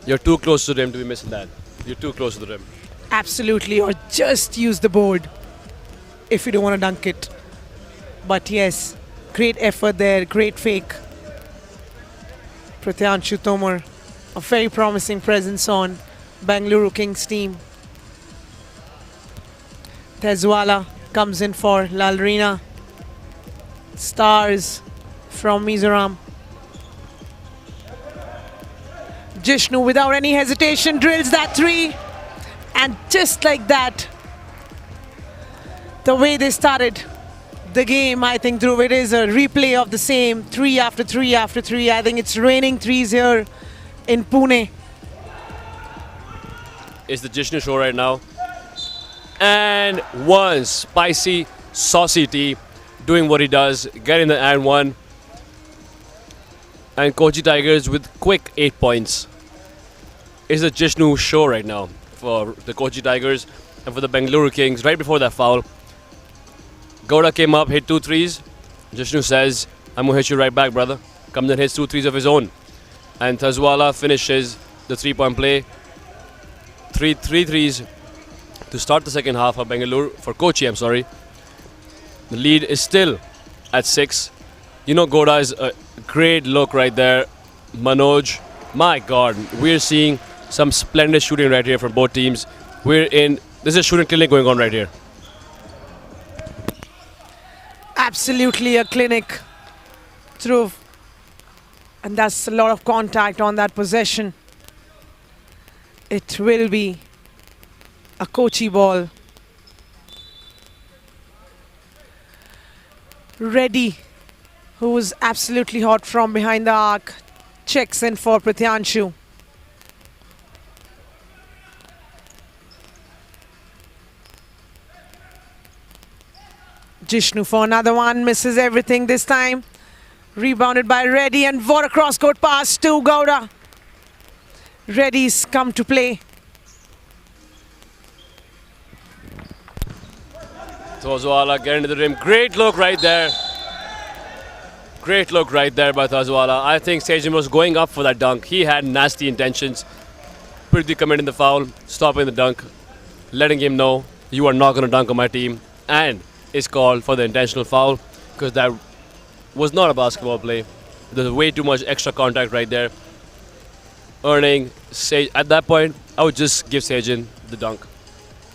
You're too close to the rim to be missing that. You're too close to the rim. Absolutely, or just use the board if you don't want to dunk it. But yes, great effort there, great fake. Pratyanshu Tomar a very promising presence on Bengaluru Kings team. Tezwala comes in for Lalrina. Stars from Mizoram. Jishnu without any hesitation drills that three. And just like that, the way they started the game, I think, Dhruv, it is a replay of the same, three after three after three. I think it's raining threes here in Pune. It's the Jishnu show right now. And one spicy, saucy T doing what he does, getting the and one. And Kochi Tigers with quick 8 points. It's the Jishnu show right now for the Kochi Tigers and for the Bengaluru Kings. Right before that foul, Gowda came up, hit 2 threes. Jishnu says, I'm going to hit you right back, brother. Comes and hits 2 threes of his own. And Tazwala finishes the 3-point play. Three threes to start the second half of Bengaluru, for Kochi, I'm sorry. The lead is still at 6. You know, Gowda is a great look right there. Manoj, my God, we're seeing some splendid shooting right here from both teams. This is a shooting clinic going on right here. Absolutely a clinic, Dhruv. And that's a lot of contact on that possession. It will be a Kochi ball. Reddy, who was absolutely hot from behind the arc, checks in for Prityanshu. Jishnu for another one, misses everything this time. Rebounded by Reddy, and what a cross-court pass to Gowda. Reddy's come to play. Tazwala getting to the rim. Great look right there. Great look right there by Tazwala. I think Sajan was going up for that dunk. He had nasty intentions. Prithvi committing the foul, stopping the dunk, letting him know, you are not going to dunk on my team. And is called for the intentional foul because that was not a basketball play. There's way too much extra contact right there. Earning at that point, I would just give Sajan the dunk.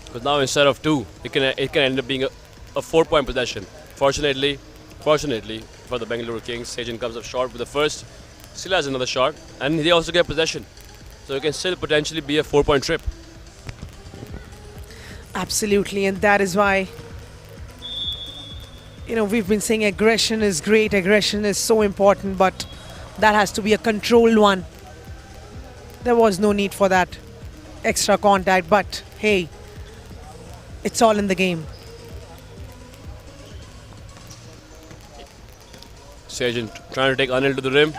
Because now instead of 2, it can end up being a 4-point possession. Fortunately for the Bengaluru Kings, Sajan comes up short with the first, still has another shot, and they also get possession. So it can still potentially be a 4-point trip. Absolutely, and that is why, we've been saying aggression is great, aggression is so important, but that has to be a controlled one. There was no need for that extra contact, but hey, it's all in the game. Sajan trying to take Anil to the rim.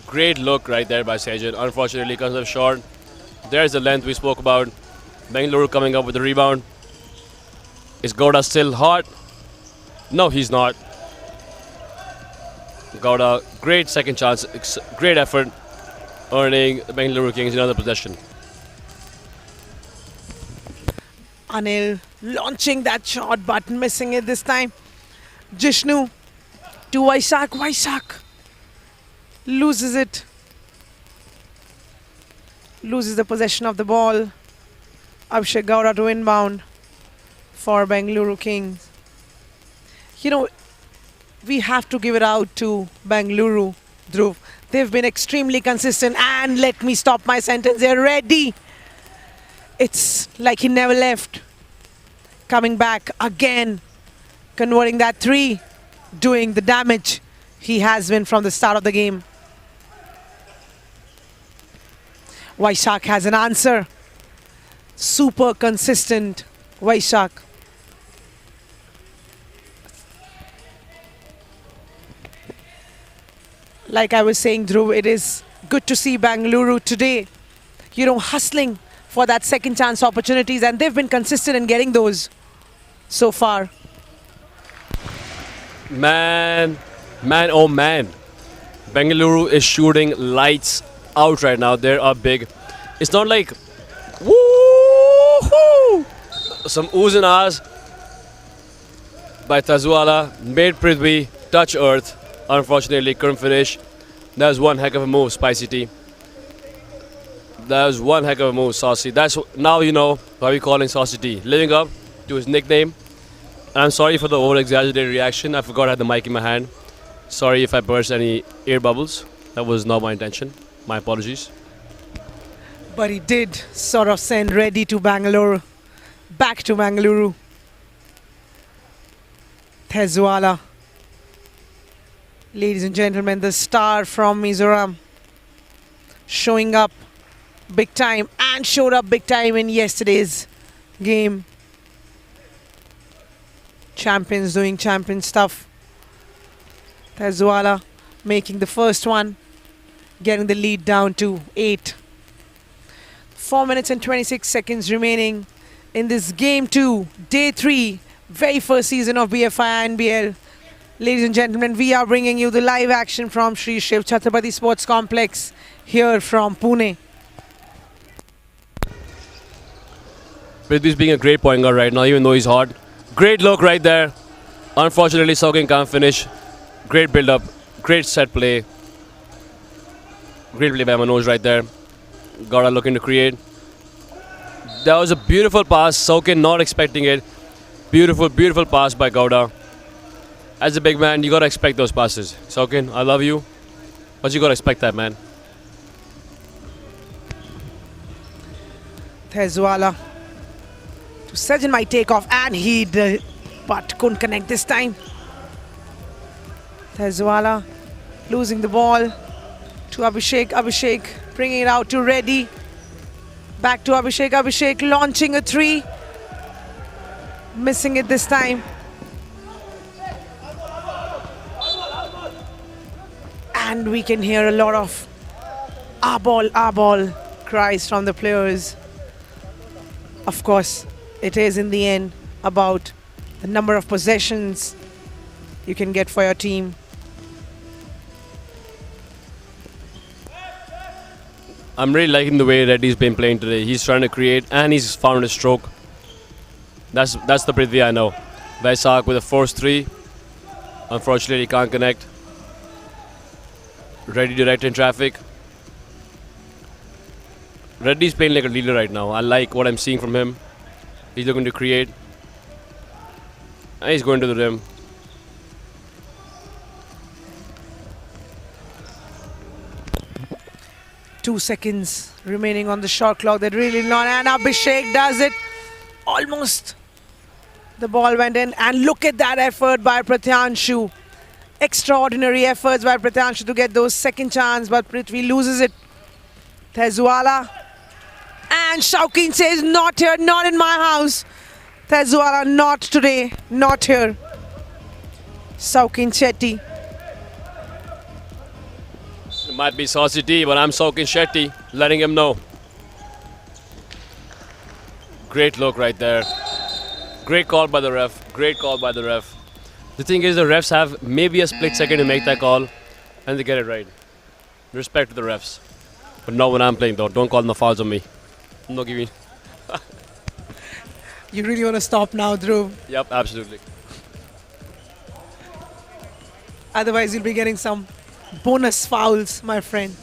Great look right there by Sajan. Unfortunately, comes up short. There's the length we spoke about. Bengaluru coming up with the rebound. Is Gowda still hot? No, he's not. Gowda, great second chance, great effort, earning the Bengaluru Kings another possession. Anil launching that shot but missing it this time. Jishnu to Vaisak. Vaisak loses it. Loses the possession of the ball. Abhishek Gowda to inbound for Bengaluru Kings. We have to give it out to Bengaluru, Dhruv. They've been extremely consistent, and let me stop my sentence. They're ready. It's like he never left. Coming back again, converting that 3, doing the damage he has been from the start of the game. Vaisak has an answer. Super consistent Vaisak. Like I was saying, Dhruv, it is good to see Bengaluru today, hustling for that second chance opportunities, and they've been consistent in getting those so far. Man, oh man. Bengaluru is shooting lights out right now. They are big. It's not like, woo-hoo! Some oohs and ahs by Tazwala made Prithvi touch earth. Unfortunately, couldn't finish. That was one heck of a move, Spicy T. That was one heck of a move, Saucy. That's now you know why we call him Saucy T. Living up to his nickname. I'm sorry for the over-exaggerated reaction. I forgot I had the mic in my hand. Sorry if I burst any air bubbles. That was not my intention. My apologies. But he did sort of send Reddy to Bangalore. Back to Bengaluru. Thezwala. Ladies and gentlemen, the star from Mizoram. Showing up big time and showed up big time in yesterday's game. Champions doing champion stuff. Thezwala making the first one, getting the lead down to 8. 4 minutes and 26 seconds remaining in this game 2, day 3, very first season of BFI INBL. Ladies and gentlemen, we are bringing you the live action from Shri Shiv Chhatrapati Sports Complex here from Pune. Prithvi's being a great point guard right now, even though he's hot. Great look right there. Unfortunately, Saukin can't finish. Great build-up, great set play. Great play by Manoj right there. Gauda looking to create. That was a beautiful pass. Saukin not expecting it. Beautiful, beautiful pass by Gauda. As a big man, you gotta expect those passes. Saukin, I love you, but you gotta expect that, man. Thezwala. Sajjan might take off, and he did, but couldn't connect this time. Thezwala losing the ball to Abhishek. Abhishek bringing it out to Reddy. Back to Abhishek. Abhishek launching a 3. Missing it this time. And we can hear a lot of our ball cries from the players. Of course, it is in the end about the number of possessions you can get for your team. I'm really liking the way Reddy's been playing today. He's trying to create and he's found a stroke. That's the Prithvi I know. Vaisak with a force 3. Unfortunately, he can't connect. Reddy direct in traffic. Reddy's playing like a leader right now. I like what I'm seeing from him. He's looking to create. And he's going to the rim. Two seconds remaining on the shot clock. That really long, and Abhishek does it. Almost. The ball went in, and look at that effort by Pratyanshu. Extraordinary efforts by Pratyanshu to get those second chance, but Prithvi loses it. Thezwala. And Shaukin says, not here, not in my house. Thezwala, not today, not here. Shaukin Shetty. It might be Saucy T, but I'm Saukin Shetty, letting him know. Great look right there. Great call by the ref. Great call by the ref. The thing is, the refs have maybe a split second to make that call, and they get it right. Respect to the refs. But not when I'm playing, though. Don't call the fouls on me. I'm not giving. You really want to stop now, Dhruv? Yep, absolutely. Otherwise, you'll be getting some bonus fouls, my friend.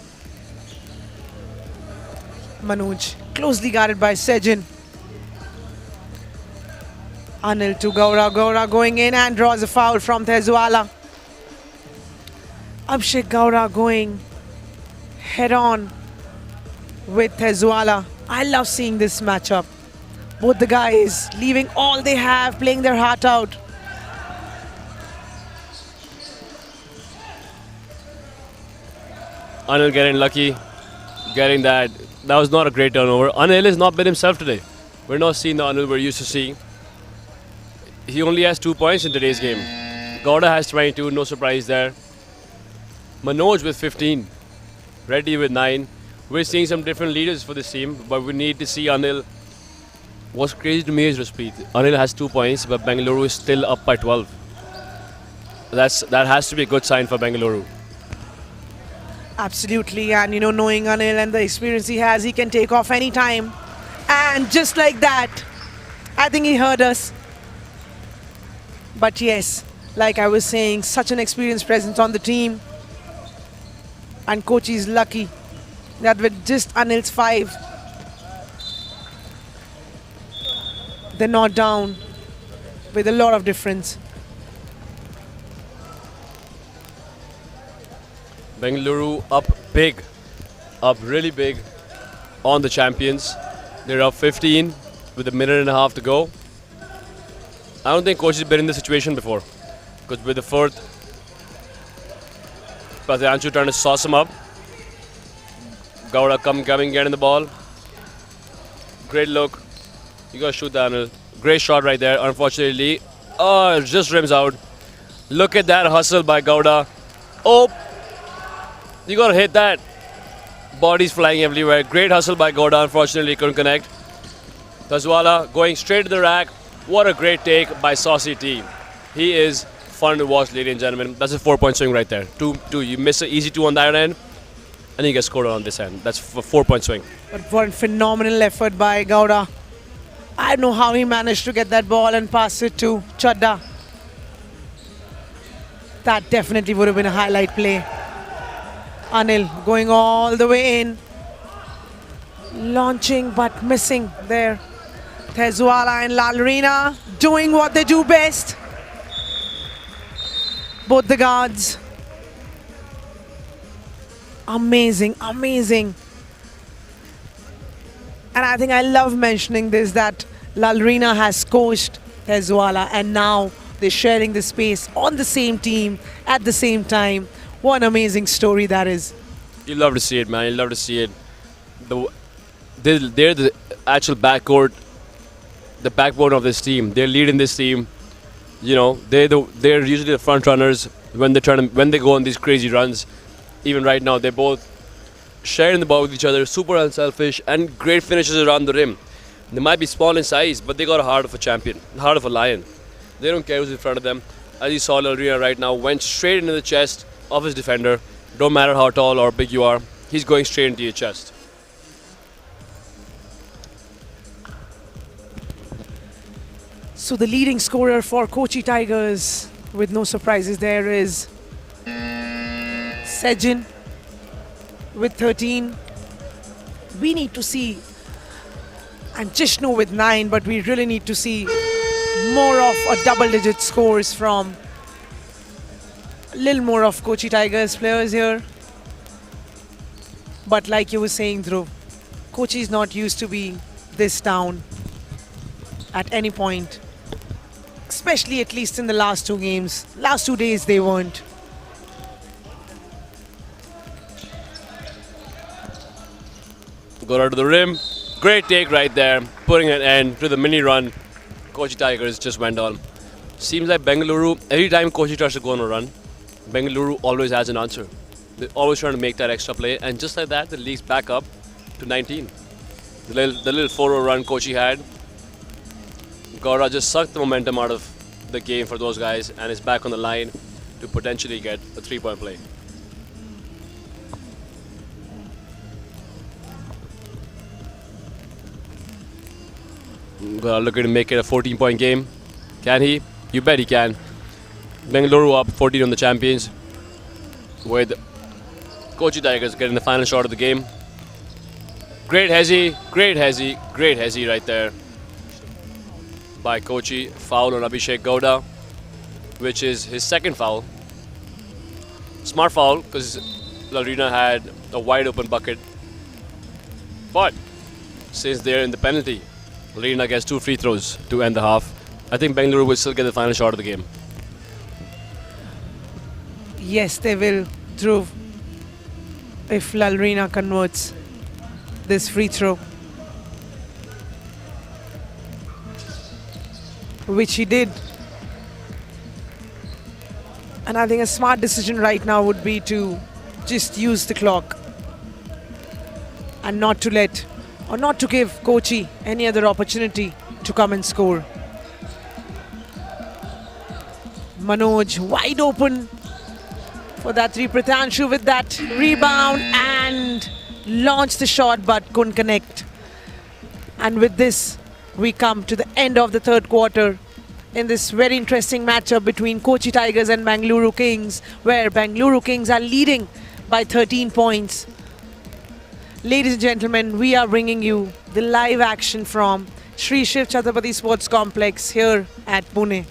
Manoj, closely guarded by Sajjan. Anil to Gaura. Gaura going in and draws a foul from Thezwala. Abhishek Gaura going head on with Thezwala. I love seeing this matchup. Both the guys leaving all they have, playing their heart out. Anil getting lucky, getting that. That was not a great turnover. Anil has not been himself today. We're not seeing the Anil we're used to seeing. He only has 2 points in today's game. Gauda has 22, no surprise there. Manoj with 15. Reddy with 9. We're seeing some different leaders for this team, but we need to see Anil. What's crazy to me is Raspreet. Anil has 2 points, but Bengaluru is still up by 12. That has to be a good sign for Bengaluru. Absolutely, and you know, knowing Anil and the experience he has, he can take off any time. And just like that, I think he heard us. But yes, like I was saying, such an experienced presence on the team. And Kochi is lucky that with just Anil's 5, they're not down with a lot of difference. Bengaluru up big, up really big on the champions. They're up 15 with a minute and a half to go. I don't think Kochi's been in this situation before, because with the fourth, Pathanshu trying to sauce him up. Gowda coming, getting the ball. Great look. You gotta shoot that, Anil. Great shot right there. Unfortunately, oh, it just rims out. Look at that hustle by Gowda. Oh, you gotta hit that. Bodies flying everywhere. Great hustle by Gowda. Unfortunately, couldn't connect. Tazwala going straight to the rack. What a great take by Saucy T. He is fun to watch, ladies and gentlemen. That's a 4-point swing right there. Two. You miss an easy 2 on that end, and you get scored on this end. That's a 4-point swing. But what phenomenal effort by Gowda. I don't know how he managed to get that ball and pass it to Chadda. That definitely would have been a highlight play. Anil going all the way in. Launching but missing there. Tezwala and Lalrina doing what they do best. Both the guards. Amazing, amazing. And I think I love mentioning this, that Lalrina has coached Tezwala and now they're sharing the space on the same team at the same time. What an amazing story that is. You love to see it, man. You love to see it. They're the actual backcourt, the backbone of this team. They're leading this team. You know, they're usually the front runners when they go on these crazy runs. Even right now, they're both sharing the ball with each other, super unselfish, and great finishes around the rim. They might be small in size, but they got a heart of a champion, heart of a lion. They don't care who's in front of them. As you saw, Lalrina right now went straight into the chest of his defender. Don't matter how tall or big you are, he's going straight into your chest. So the leading scorer for Kochi Tigers, with no surprises there, is Sejin with 13. We need to see, and Jishnu with 9, but we really need to see more of a double-digit scores from a little more of Kochi Tigers players here. But like you were saying, Dhruv, Kochi is not used to be this down at any point. Especially at least in the last 2 games. Last 2 days they weren't. Got out to the rim. Great take right there. Putting an end to the mini run Kochi Tigers just went on. Seems like Bengaluru, every time Kochi tries to go on a run, Bengaluru always has an answer. They're always trying to make that extra play, and just like that, the league's back up to 19. The little 4-0 run Kochi had, Gowda just sucked the momentum out of the game for those guys and is back on the line to potentially get a 3-point play. Gowda looking to make it a 14-point game. Can he? You bet he can. Bengaluru up 14 on the champions, with Kochi Tigers getting the final shot of the game. Great hezzy right there by Kochi. Foul on Abhishek Gowda, which is his second foul. Smart foul, because Lalrina had a wide open bucket. But since they're in the penalty, Lalrina gets 2 free throws to end the half. I think Bengaluru will still get the final shot of the game. Yes, they will, Dhruv, if Lalrina converts this free throw, which he did. And I think a smart decision right now would be to just use the clock and not to let, or not to give Kochi any other opportunity to come and score. Manoj wide open for that 3. Prathanshu with that rebound and launched the shot but couldn't connect. And with this, we come to the end of the 3rd quarter in this very interesting matchup between Kochi Tigers and Bengaluru Kings, where Bengaluru Kings are leading by 13 points. Ladies and gentlemen, we are bringing you the live action from Shri Shiv Chhatrapati Sports Complex here at Pune.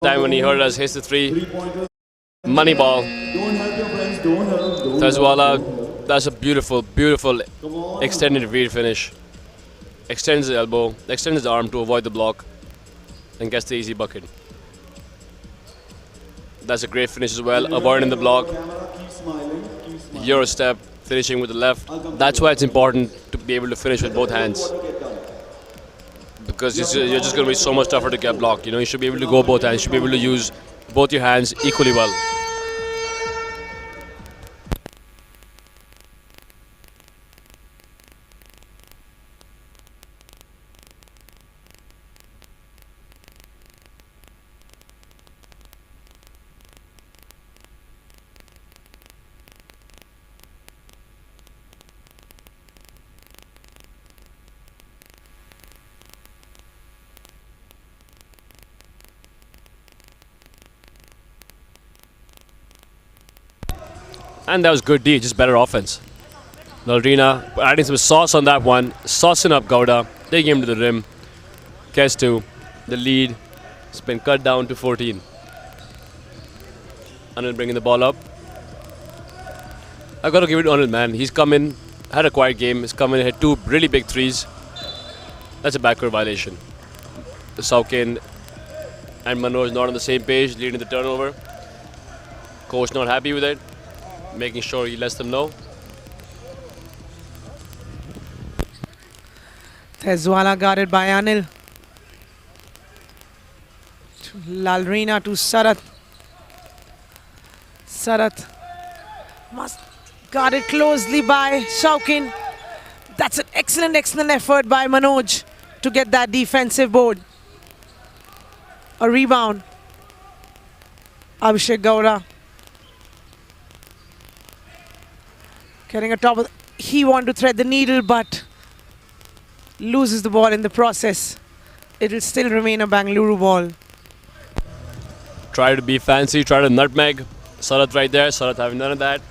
Time when he heard us hit the three, money ball. Don't help your friends. Don't help. Don't Tazwala, that's a beautiful, beautiful extended rear finish. Extends the elbow, extends the arm to avoid the block, and gets the easy bucket. That's a great finish as well, avoiding the block. Keep smiling. Keep smiling. Euro step, finishing with the left. That's why it's important to be able to finish with both hands. Because you're just going to be so much tougher to get blocked. You know, you should be able to go both hands. You should be able to use both your hands equally well. And that was good D, just better offense. Nalrina adding some sauce on that one, saucing up Gowda, taking him to the rim. Gets to the lead. It's been cut down to 14. Anil bringing the ball up. I've got to give it to Anil, man. He's come in, had a quiet game. He's come in, hit two really big threes. That's a backcourt violation. Saukin and Manoj not on the same page, leading the turnover. Coach not happy with it, making sure he lets them know. Tezwala guarded by Anil. Lalrina to Sarat. Sarat must guard it closely by Shaukin. That's an excellent effort by Manoj to get that defensive board. A rebound. Abhishek Gowda getting atop of he wanted to thread the needle but loses the ball in the process. It will still remain a Bengaluru ball. Try to be fancy, try to nutmeg. Sarat right there, Sarat having none of that.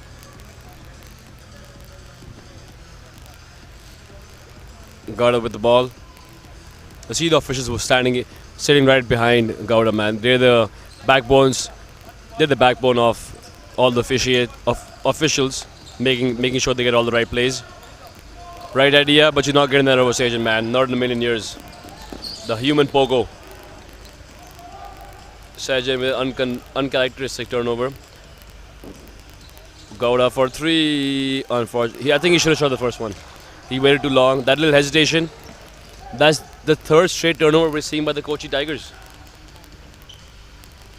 Gowda with the ball. You see the officials were sitting right behind Gowda, man. They're the backbones. They're the backbone of all the officials, making sure they get all the right plays. Right idea, but you're not getting that over Sajan, man. Not in a million years. The human pogo. Sajan with uncharacteristic turnover. Gowda for three. Unfortunately, I think he should have shot the first one. He waited too long. That little hesitation. That's the third straight turnover we're seeing by the Kochi Tigers.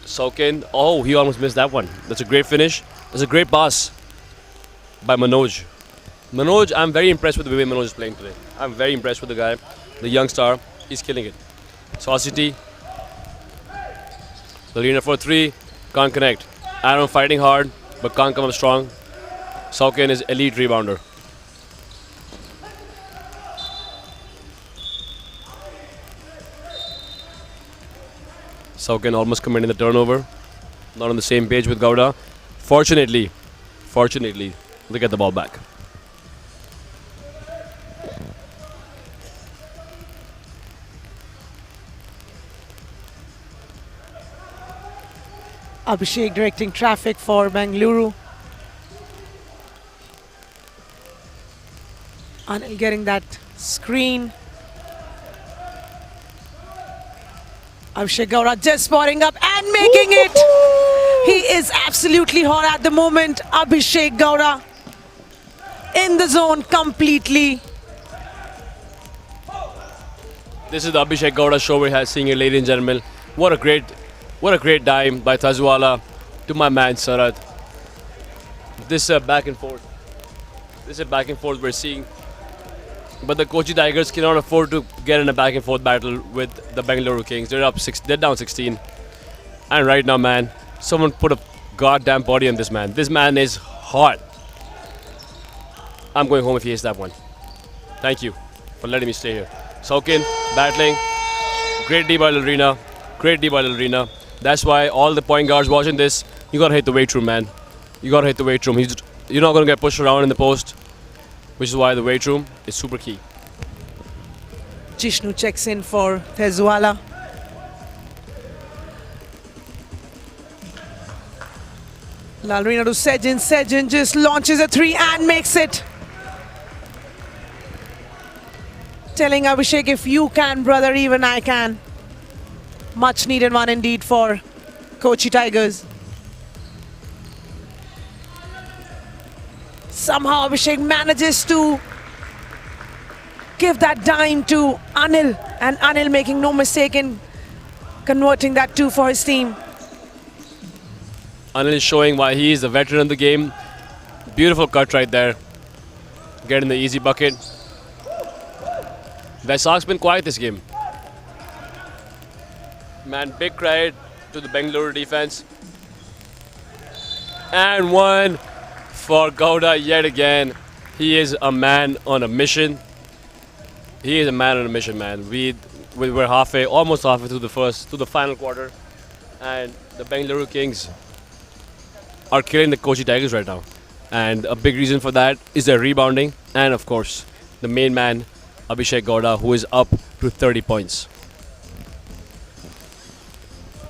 Saukin. Oh, he almost missed that one. That's a great finish. That's a great pass by Manoj. Manoj, I'm very impressed with the way Manoj is playing today. I'm very impressed with the guy. The young star. He's killing it. Saucity. Lalrina for three. Can't connect. Aaron fighting hard, but can't come up strong. Saukin is elite rebounder. Saukin almost committing the turnover. Not on the same page with Gowda. Fortunately, they get the ball back. Abhishek directing traffic for Bengaluru. Anil getting that screen. Abhishek Gowda just spotting up and making it. He is absolutely hot at the moment. Abhishek Gowda in the zone completely. This is the Abhishek Gowda show we're seeing here, ladies and gentlemen. What a great dime by Tazwala to my man Sarat. This back and forth. This is back and forth we're seeing. But the Kochi Tigers cannot afford to get in a back and forth battle with the Bengaluru Kings. They're down 16. And right now, man, someone put a goddamn body on this man. This man is hot. I'm going home if he hits that one. Thank you for letting me stay here. Saukin battling. Great D by Lalrina. Great D by Lalrina. That's why all the point guards watching this, you gotta hit the weight room, man. You gotta hit the weight room. You're not gonna get pushed around in the post, which is why the weight room is super key. Jishnu checks in for Tezwala. Lalrina to Sejin. Sejin just launches a three and makes it. Telling Abhishek, if you can, brother, even I can. Much needed one indeed for Kochi Tigers. Somehow Abhishek manages to give that dime to Anil, and Anil making no mistake in converting that two for his team. Anil is showing why he is the veteran of the game. Beautiful cut right there. Getting the easy bucket. Vaisak's been quiet this game. Man, big credit to the Bengaluru defense. And one for Gowda yet again. He is a man on a mission. He is a man on a mission, man. We're almost halfway through the final quarter, and the Bengaluru Kings are killing the Kochi Tigers right now. And a big reason for that is their rebounding, and of course, the main man, Abhishek Gowda, who is up to 30 points.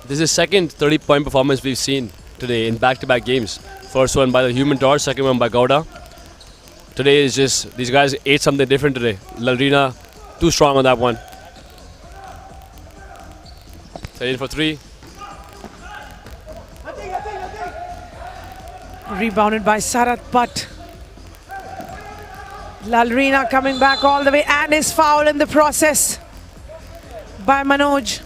This is the second 30-point performance we've seen today in back-to-back games. First one by the Human Torch, second one by Gowda. Today is just, these guys ate something different today. Lalrina, too strong on that one. In for three. Rebounded by Sarat, but Lalrina coming back all the way and is fouled in the process by Manoj.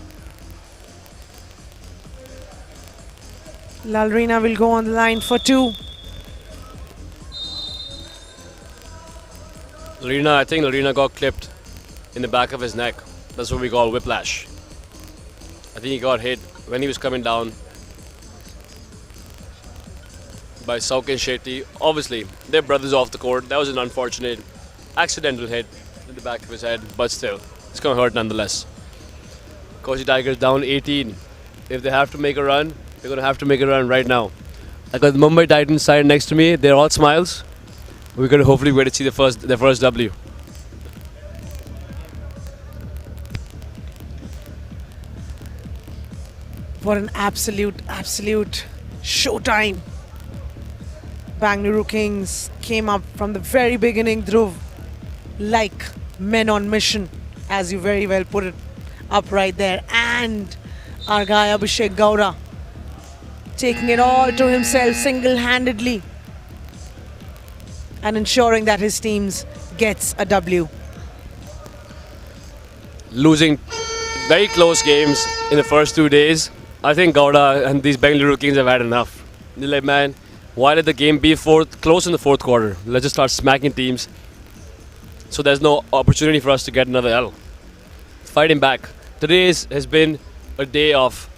Lalrina will go on the line for two. I think Lalrina got clipped in the back of his neck. That's what we call whiplash. I think he got hit when he was coming down by Saukin Shetty. Obviously, they're brothers off the court. That was an unfortunate accidental hit in the back of his head, but still, it's going to hurt nonetheless. Kochi Tigers down 18. If they have to make a run, they're going to have to make a run right now. I got the Mumbai Titans side next to me. They're all smiles. We're going to hopefully wait to see their first W. What an absolute showtime. Bengaluru Kings came up from the very beginning, Dhruv, like men on mission, as you very well put it up right there. And our guy Abhishek Gowda taking it all to himself single-handedly and ensuring that his team gets a W. Losing very close games in the first 2 days. I think Gowda and these Bengaluru Kings have had enough. They're like, man, why did the game be close in the fourth quarter? Let's just start smacking teams so there's no opportunity for us to get another L. Fighting back. Today has been a day of,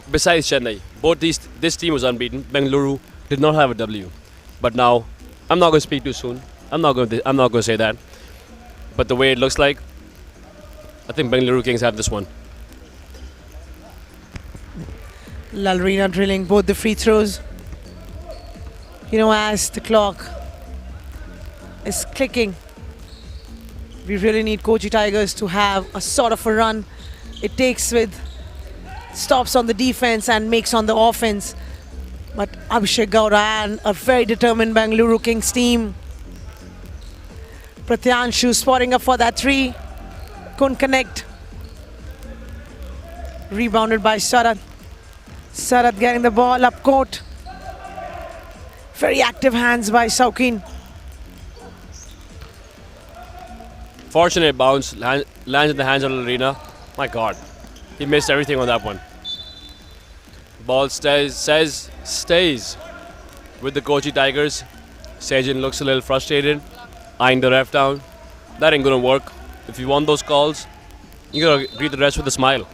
besides Chennai, this team was unbeaten. Bengaluru did not have a W. But now, I'm not going to speak too soon. I'm not going to say that. But the way it looks like, I think Bengaluru Kings have this one. Lalrina drilling both the free throws. You know, as the clock is clicking, we really need Kochi Tigers to have a sort of a run. It takes with stops on the defense and makes on the offense. But Abhishek Gowda and a very determined Bengaluru Kings team. Pratyanshu spotting up for that three. Couldn't connect. Rebounded by Sharad. Sharad getting the ball up court. Very active hands by Saukin. Fortunate bounce, lands in the hands of Larina. My God, he missed everything on that one. Ball stays with the Kochi Tigers. Sejin looks a little frustrated, eyeing the ref down. That ain't gonna work. If you want those calls, you gotta greet the rest with a smile.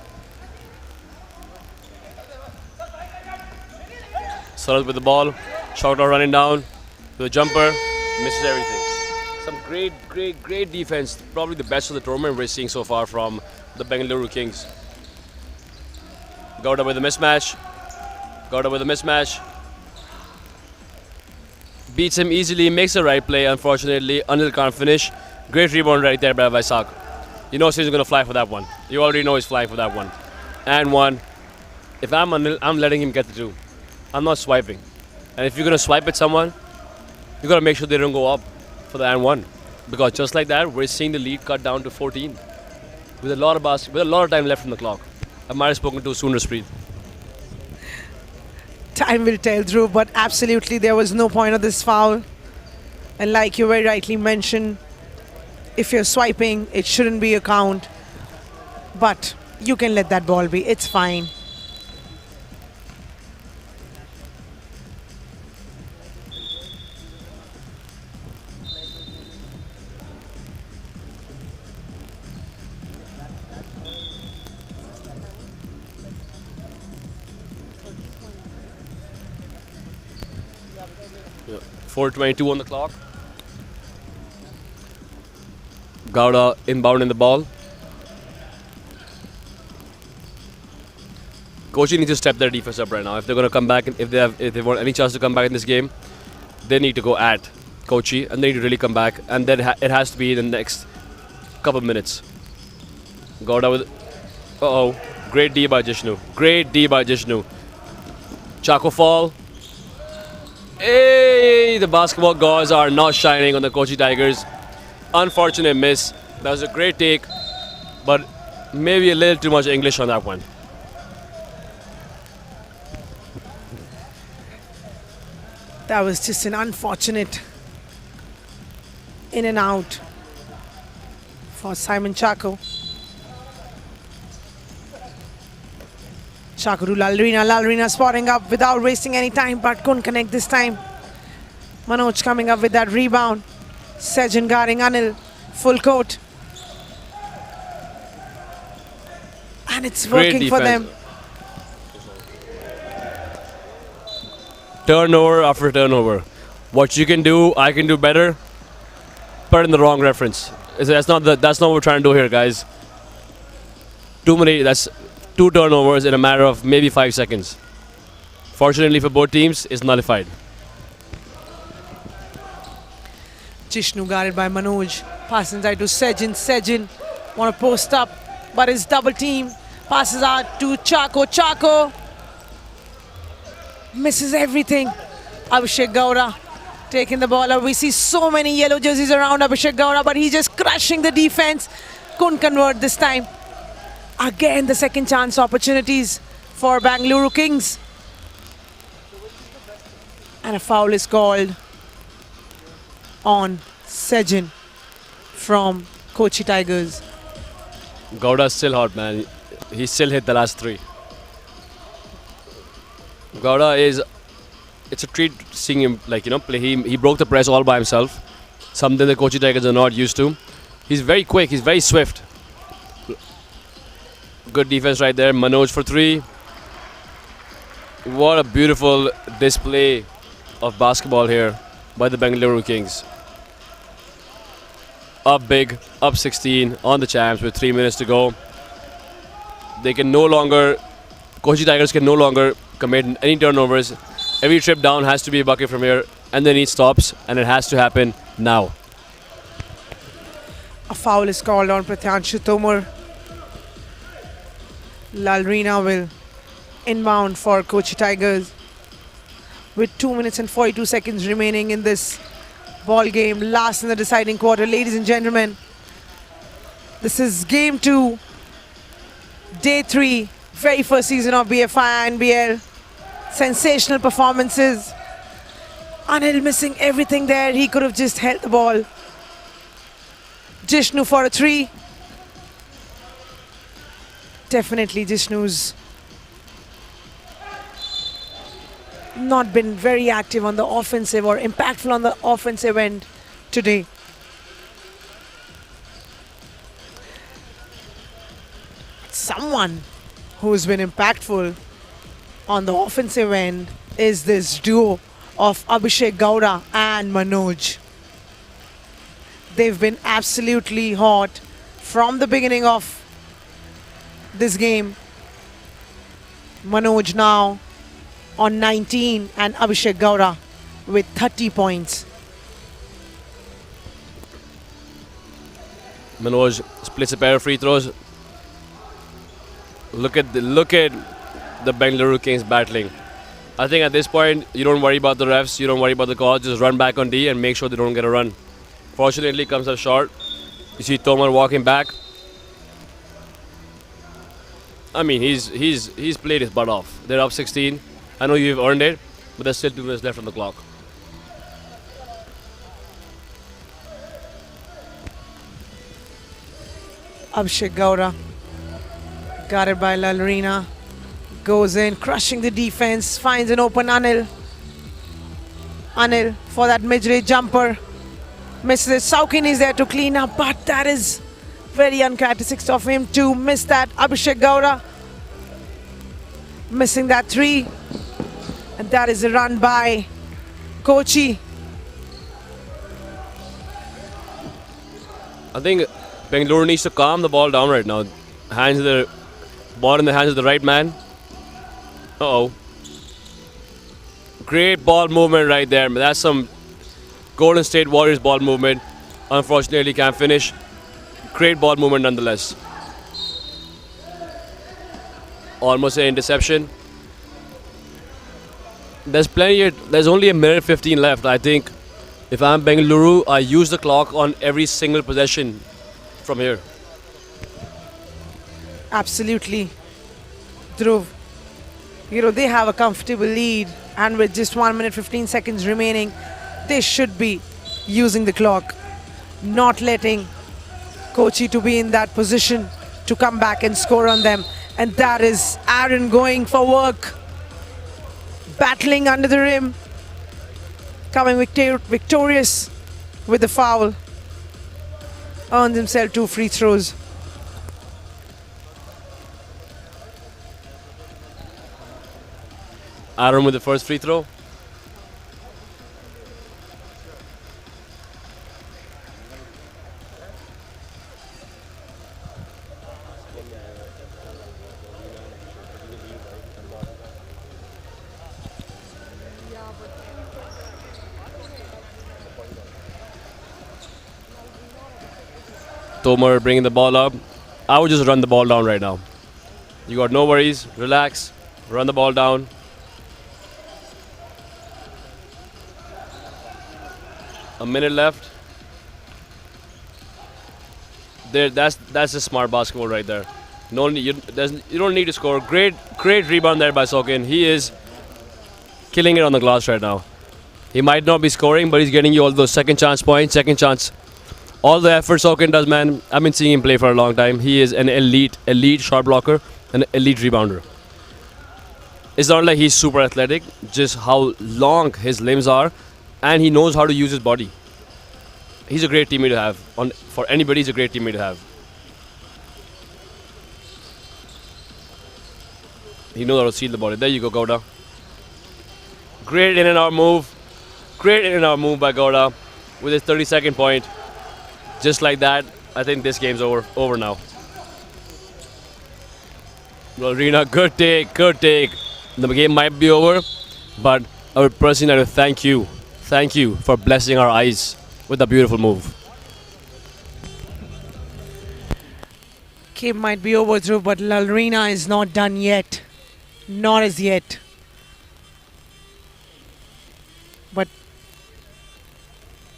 Sharad with the ball, shot out running down, to the jumper, misses everything. Some great defense. Probably the best of the tournament we're seeing so far from the Bengaluru Kings. Gowda with a mismatch. Beats him easily, makes the right play. Unfortunately, Anil can't finish. Great rebound right there by Vaisak. You know he's going to fly for that one. You already know he's flying for that one. And one. If I'm Anil, I'm letting him get the two. I'm not swiping. And if you're going to swipe at someone, you got to make sure they don't go up for the and one. Because just like that, we're seeing the lead cut down to 14. With a lot of time left on the clock. I might have spoken too soon, Raspreet. Time will tell, Dhruv, but absolutely there was no point of this foul. And like you very rightly mentioned, if you're swiping, it shouldn't be a count. But you can let that ball be. It's fine. Yeah. 4:22 on the clock. Gowda inbound in the ball. Kochi needs to step their defense up right now. If they're going to come back, if they want any chance to come back in this game, they need to go at Kochi and they need to really come back. And then it has to be in the next couple of minutes. Gowda with, great D by Jishnu. Chaco fall. Hey, the basketball gods are not shining on the Kochi Tigers. Unfortunate miss. That was a great take, but maybe a little too much English on that one. That was just an unfortunate in and out for Simon Chaco. Chaco to Lalrina spotting up without wasting any time, but couldn't connect this time. Manoj coming up with that rebound. Sejin guarding Anil, full court. And it's working for them. Turnover after turnover. What you can do, I can do better. But in the wrong reference. That's not what we're trying to do here, guys. That's 2 turnovers in a matter of maybe 5 seconds. Fortunately for both teams, it's nullified. Jishnu guarded by Manoj. Passes inside to Sejin. Sejin want to post up, but it's double team. Passes out to Chaco. Chaco misses everything. Abhishek Gowda taking the ball up. We see so many yellow jerseys around Abhishek Gowda, but he's just crushing the defense. Couldn't convert this time. Again, the second chance opportunities for Bengaluru Kings. And a foul is called on Sejin from Kochi Tigers. Gowda's still hot, man. He still hit the last 3. Gowda it's a treat seeing him play. He broke the press all by himself. Something the Kochi Tigers are not used to. He's very quick, he's very swift. Good defense right there. Manoj for 3. What a beautiful display of basketball here by the Bengaluru Kings. Up big, up 16 on the champs with 3 minutes to go. Kochi Tigers can no longer commit any turnovers. Every trip down has to be a bucket from here, and they need stops, and it has to happen now. A foul is called on Pratyanshu Tomar. Lalrina will inbound for Kochi Tigers with 2 minutes and 42 seconds remaining in this ball game, last in the deciding quarter. Ladies and gentlemen, this is game 2, day 3, very first season of BFI INBL. Sensational performances. Anil missing everything there. He could have just held the ball. Jishnu for a 3. Definitely Jishnu's not been very active on the offensive or impactful on the offensive end today. Someone who's been impactful on the offensive end is this duo of Abhishek Gowda and Manoj. They've been absolutely hot from the beginning of this game. Manoj now on 19 and Abhishek Gowda with 30 points. Manoj splits a pair of free throws. Look at the Bengaluru Kings battling. I think at this point you don't worry about the refs, you don't worry about the call, just run back on D and make sure they don't get a run. Fortunately, comes up short. You see Tomar walking back. I mean, he's played his butt off. They're up 16. I know you've earned it, but there's still 2 minutes left on the clock. Abhishek Gowda, guarded by Lalrina, goes in, crushing the defense, finds an open Anil. Anil for that mid-range jumper. Misses it. Saukin is there to clean up, but that is very uncharacteristic of him to miss that. Abhishek Gowda missing that 3. And that is a run by Kochi. I think Bengaluru needs to calm the ball down right now. Ball in the hands of the right man. Uh-oh. Great ball movement right there. That's some Golden State Warriors ball movement. Unfortunately, can't finish. Great ball movement nonetheless. Almost an interception. There's only a minute 15 left. I think if I'm Bengaluru, I use the clock on every single possession from here. Absolutely. Dhruv, they have a comfortable lead, and with just 1 minute 15 seconds remaining, they should be using the clock, not letting Kochi to be in that position to come back and score on them. And that is Aaron going for work, battling under the rim, coming victorious with the foul. Earns himself 2 free throws. Aaron with the first free throw. Tomar bringing the ball up. I would just run the ball down right now. You got no worries. Relax. Run the ball down. A minute left. That's a smart basketball right there. You don't need to score. Great rebound there by Sokin. He is killing it on the glass right now. He might not be scoring, but he's getting you all those second chance points, second chance. All the effort Sokin does, man. I've been seeing him play for a long time. He is an elite shot blocker and an elite rebounder. It's not like he's super athletic, just how long his limbs are, and he knows how to use his body. He's a great teammate to have. For anybody, he's a great teammate to have. He knows how to seal the body. There you go, Gowda. Great in and out move. Great in and out move by Gowda with his 32nd point. Just like that, I think this game's over now. Well, Reena, good take. The game might be over, but I would personally like to thank you for blessing our eyes with a beautiful move. Game might be over, Dhruv, but Lalrina is not done yet. Not as yet. But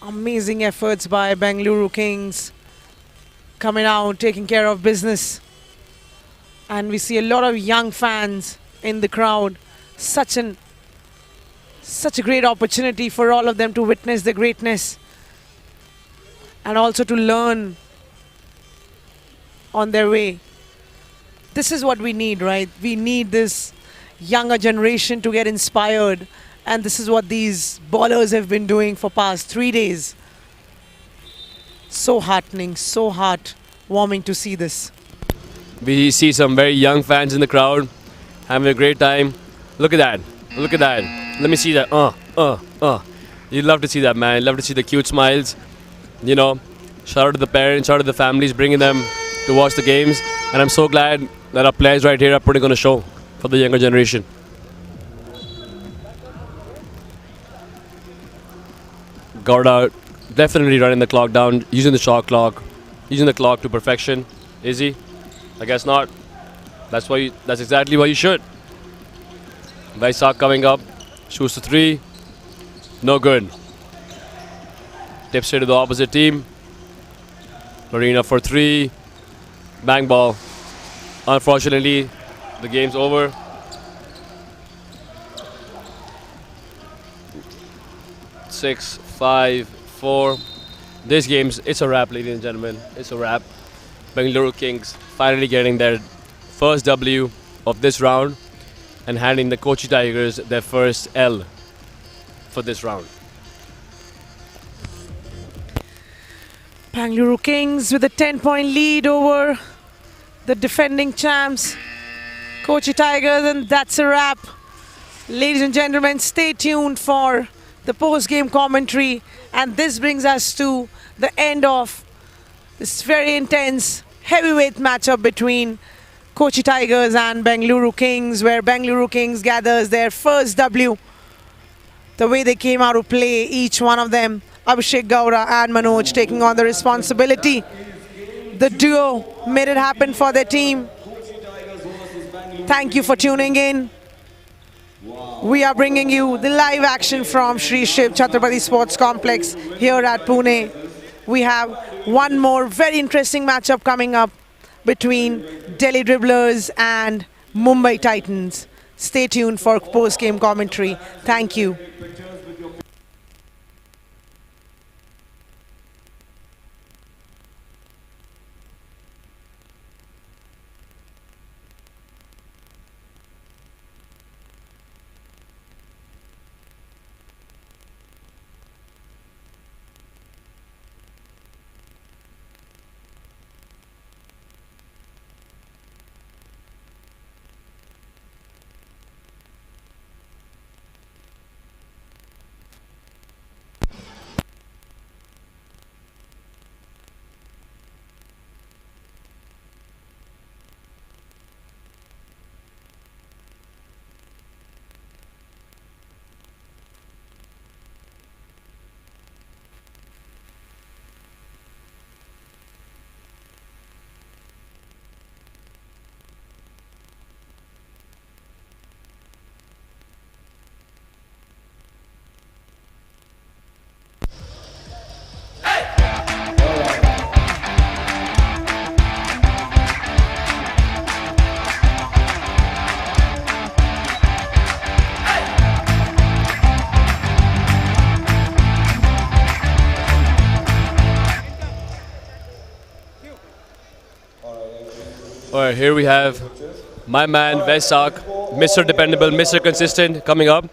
amazing efforts by Bengaluru Kings, coming out, taking care of business. And we see a lot of young fans in the crowd. Such a great opportunity for all of them to witness the greatness and also to learn on their way. This is what we need, right? We need this younger generation to get inspired, and this is what these ballers have been doing for past 3 days. So heartening, so heartwarming to see this. We see some very young fans in the crowd having a great time. Look at that. Look at that. Let me see that. You love to see that, man. You love to see the cute smiles. You know, shout out to the parents, shout out to the families, bringing them to watch the games. And I'm so glad that our players right here are putting on a show for the younger generation. Gowda definitely running the clock down, using the shot clock, using the clock to perfection. Is he? I guess not. That's exactly what you should. Vaisak coming up, shoots the three. No good. Tips it to the opposite team. Marina for three. Bang ball. Unfortunately, the game's over. Six, 5, 4. This game's, it's a wrap, ladies and gentlemen. It's a wrap. Bengaluru Kings finally getting their first W of this round and handing the Kochi Tigers their first L for this round. Bengaluru Kings with a 10-point lead over the defending champs, Kochi Tigers, and that's a wrap. Ladies and gentlemen, stay tuned for the post-game commentary, and this brings us to the end of this very intense heavyweight matchup between Kochi Tigers and Bengaluru Kings, where Bengaluru Kings gathers their first W. The way they came out to play, each one of them, Abhishek Gowda and Manoj, taking on the responsibility. The duo made it happen for their team. Thank you for tuning in. We are bringing you the live action from Shri Shiv Chhatrapati Sports Complex here at Pune. We have one more very interesting matchup coming up between Delhi Dribblers and Mumbai Titans. Stay tuned for post-game commentary. Thank you. Alright, here we have my man Vaisak, Mr. Dependable, Mr. Consistent coming up.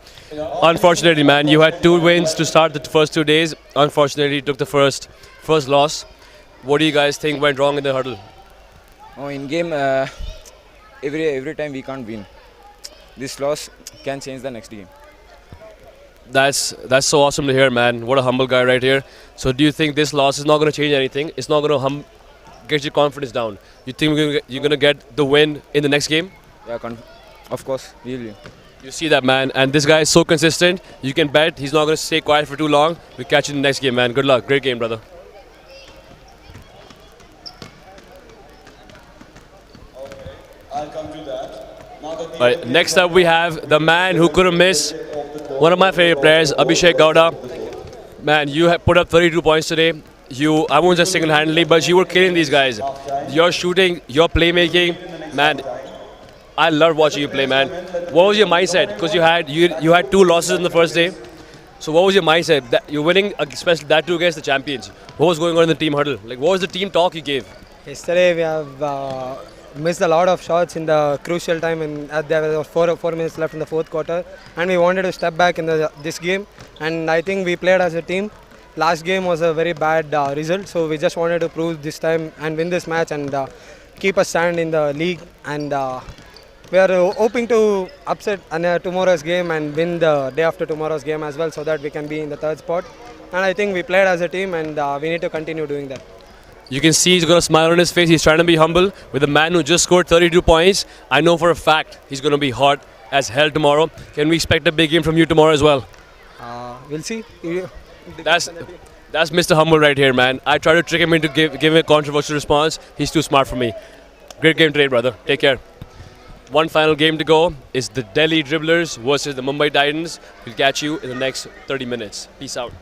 Unfortunately, man, you had 2 wins to start the first 2 days. Unfortunately, you took the first loss. What do you guys think went wrong in the huddle? Oh, in game, every time we can't win. This loss can change the next game. That's so awesome to hear, man. What a humble guy right here. So do you think this loss is not going to change anything? It's not going to get your confidence down? You think you're going to get the win in the next game? Yeah, of course, we will. You see that, man. And this guy is so consistent. You can bet he's not going to stay quiet for too long. We'll catch you in the next game, man. Good luck. Great game, brother. Okay, I'll come to that. Right, next up we have the man who couldn't miss, one of my favorite players, Abhishek Gowda. Man, you have put up 32 points today. I won't say single-handedly, but you were killing these guys. Your shooting, your playmaking, man, I love watching you play, man. What was your mindset? Because you had 2 losses in the first day. So what was your mindset? You're winning, especially that too against the champions. What was going on in the team huddle? Like, what was the team talk you gave? Yesterday we have missed a lot of shots in the crucial time, and there were 4 minutes left in the fourth quarter, and we wanted to step back in this game. And I think we played as a team. Last game was a very bad result, so we just wanted to prove this time and win this match and keep a stand in the league. And we are hoping to upset tomorrow's game and win the day after tomorrow's game as well, so that we can be in the third spot. And I think we played as a team, and we need to continue doing that. You can see he's got a smile on his face. He's trying to be humble with a man who just scored 32 points. I know for a fact he's going to be hot as hell tomorrow. Can we expect a big game from you tomorrow as well? We'll see. That's Mr. Humble right here, man. I tried to trick him into giving a controversial response. He's too smart for me. Great game today, brother. Take care. One final game to go is the Delhi Dribblers versus the Mumbai Titans. We'll catch you in the next 30 minutes. Peace out.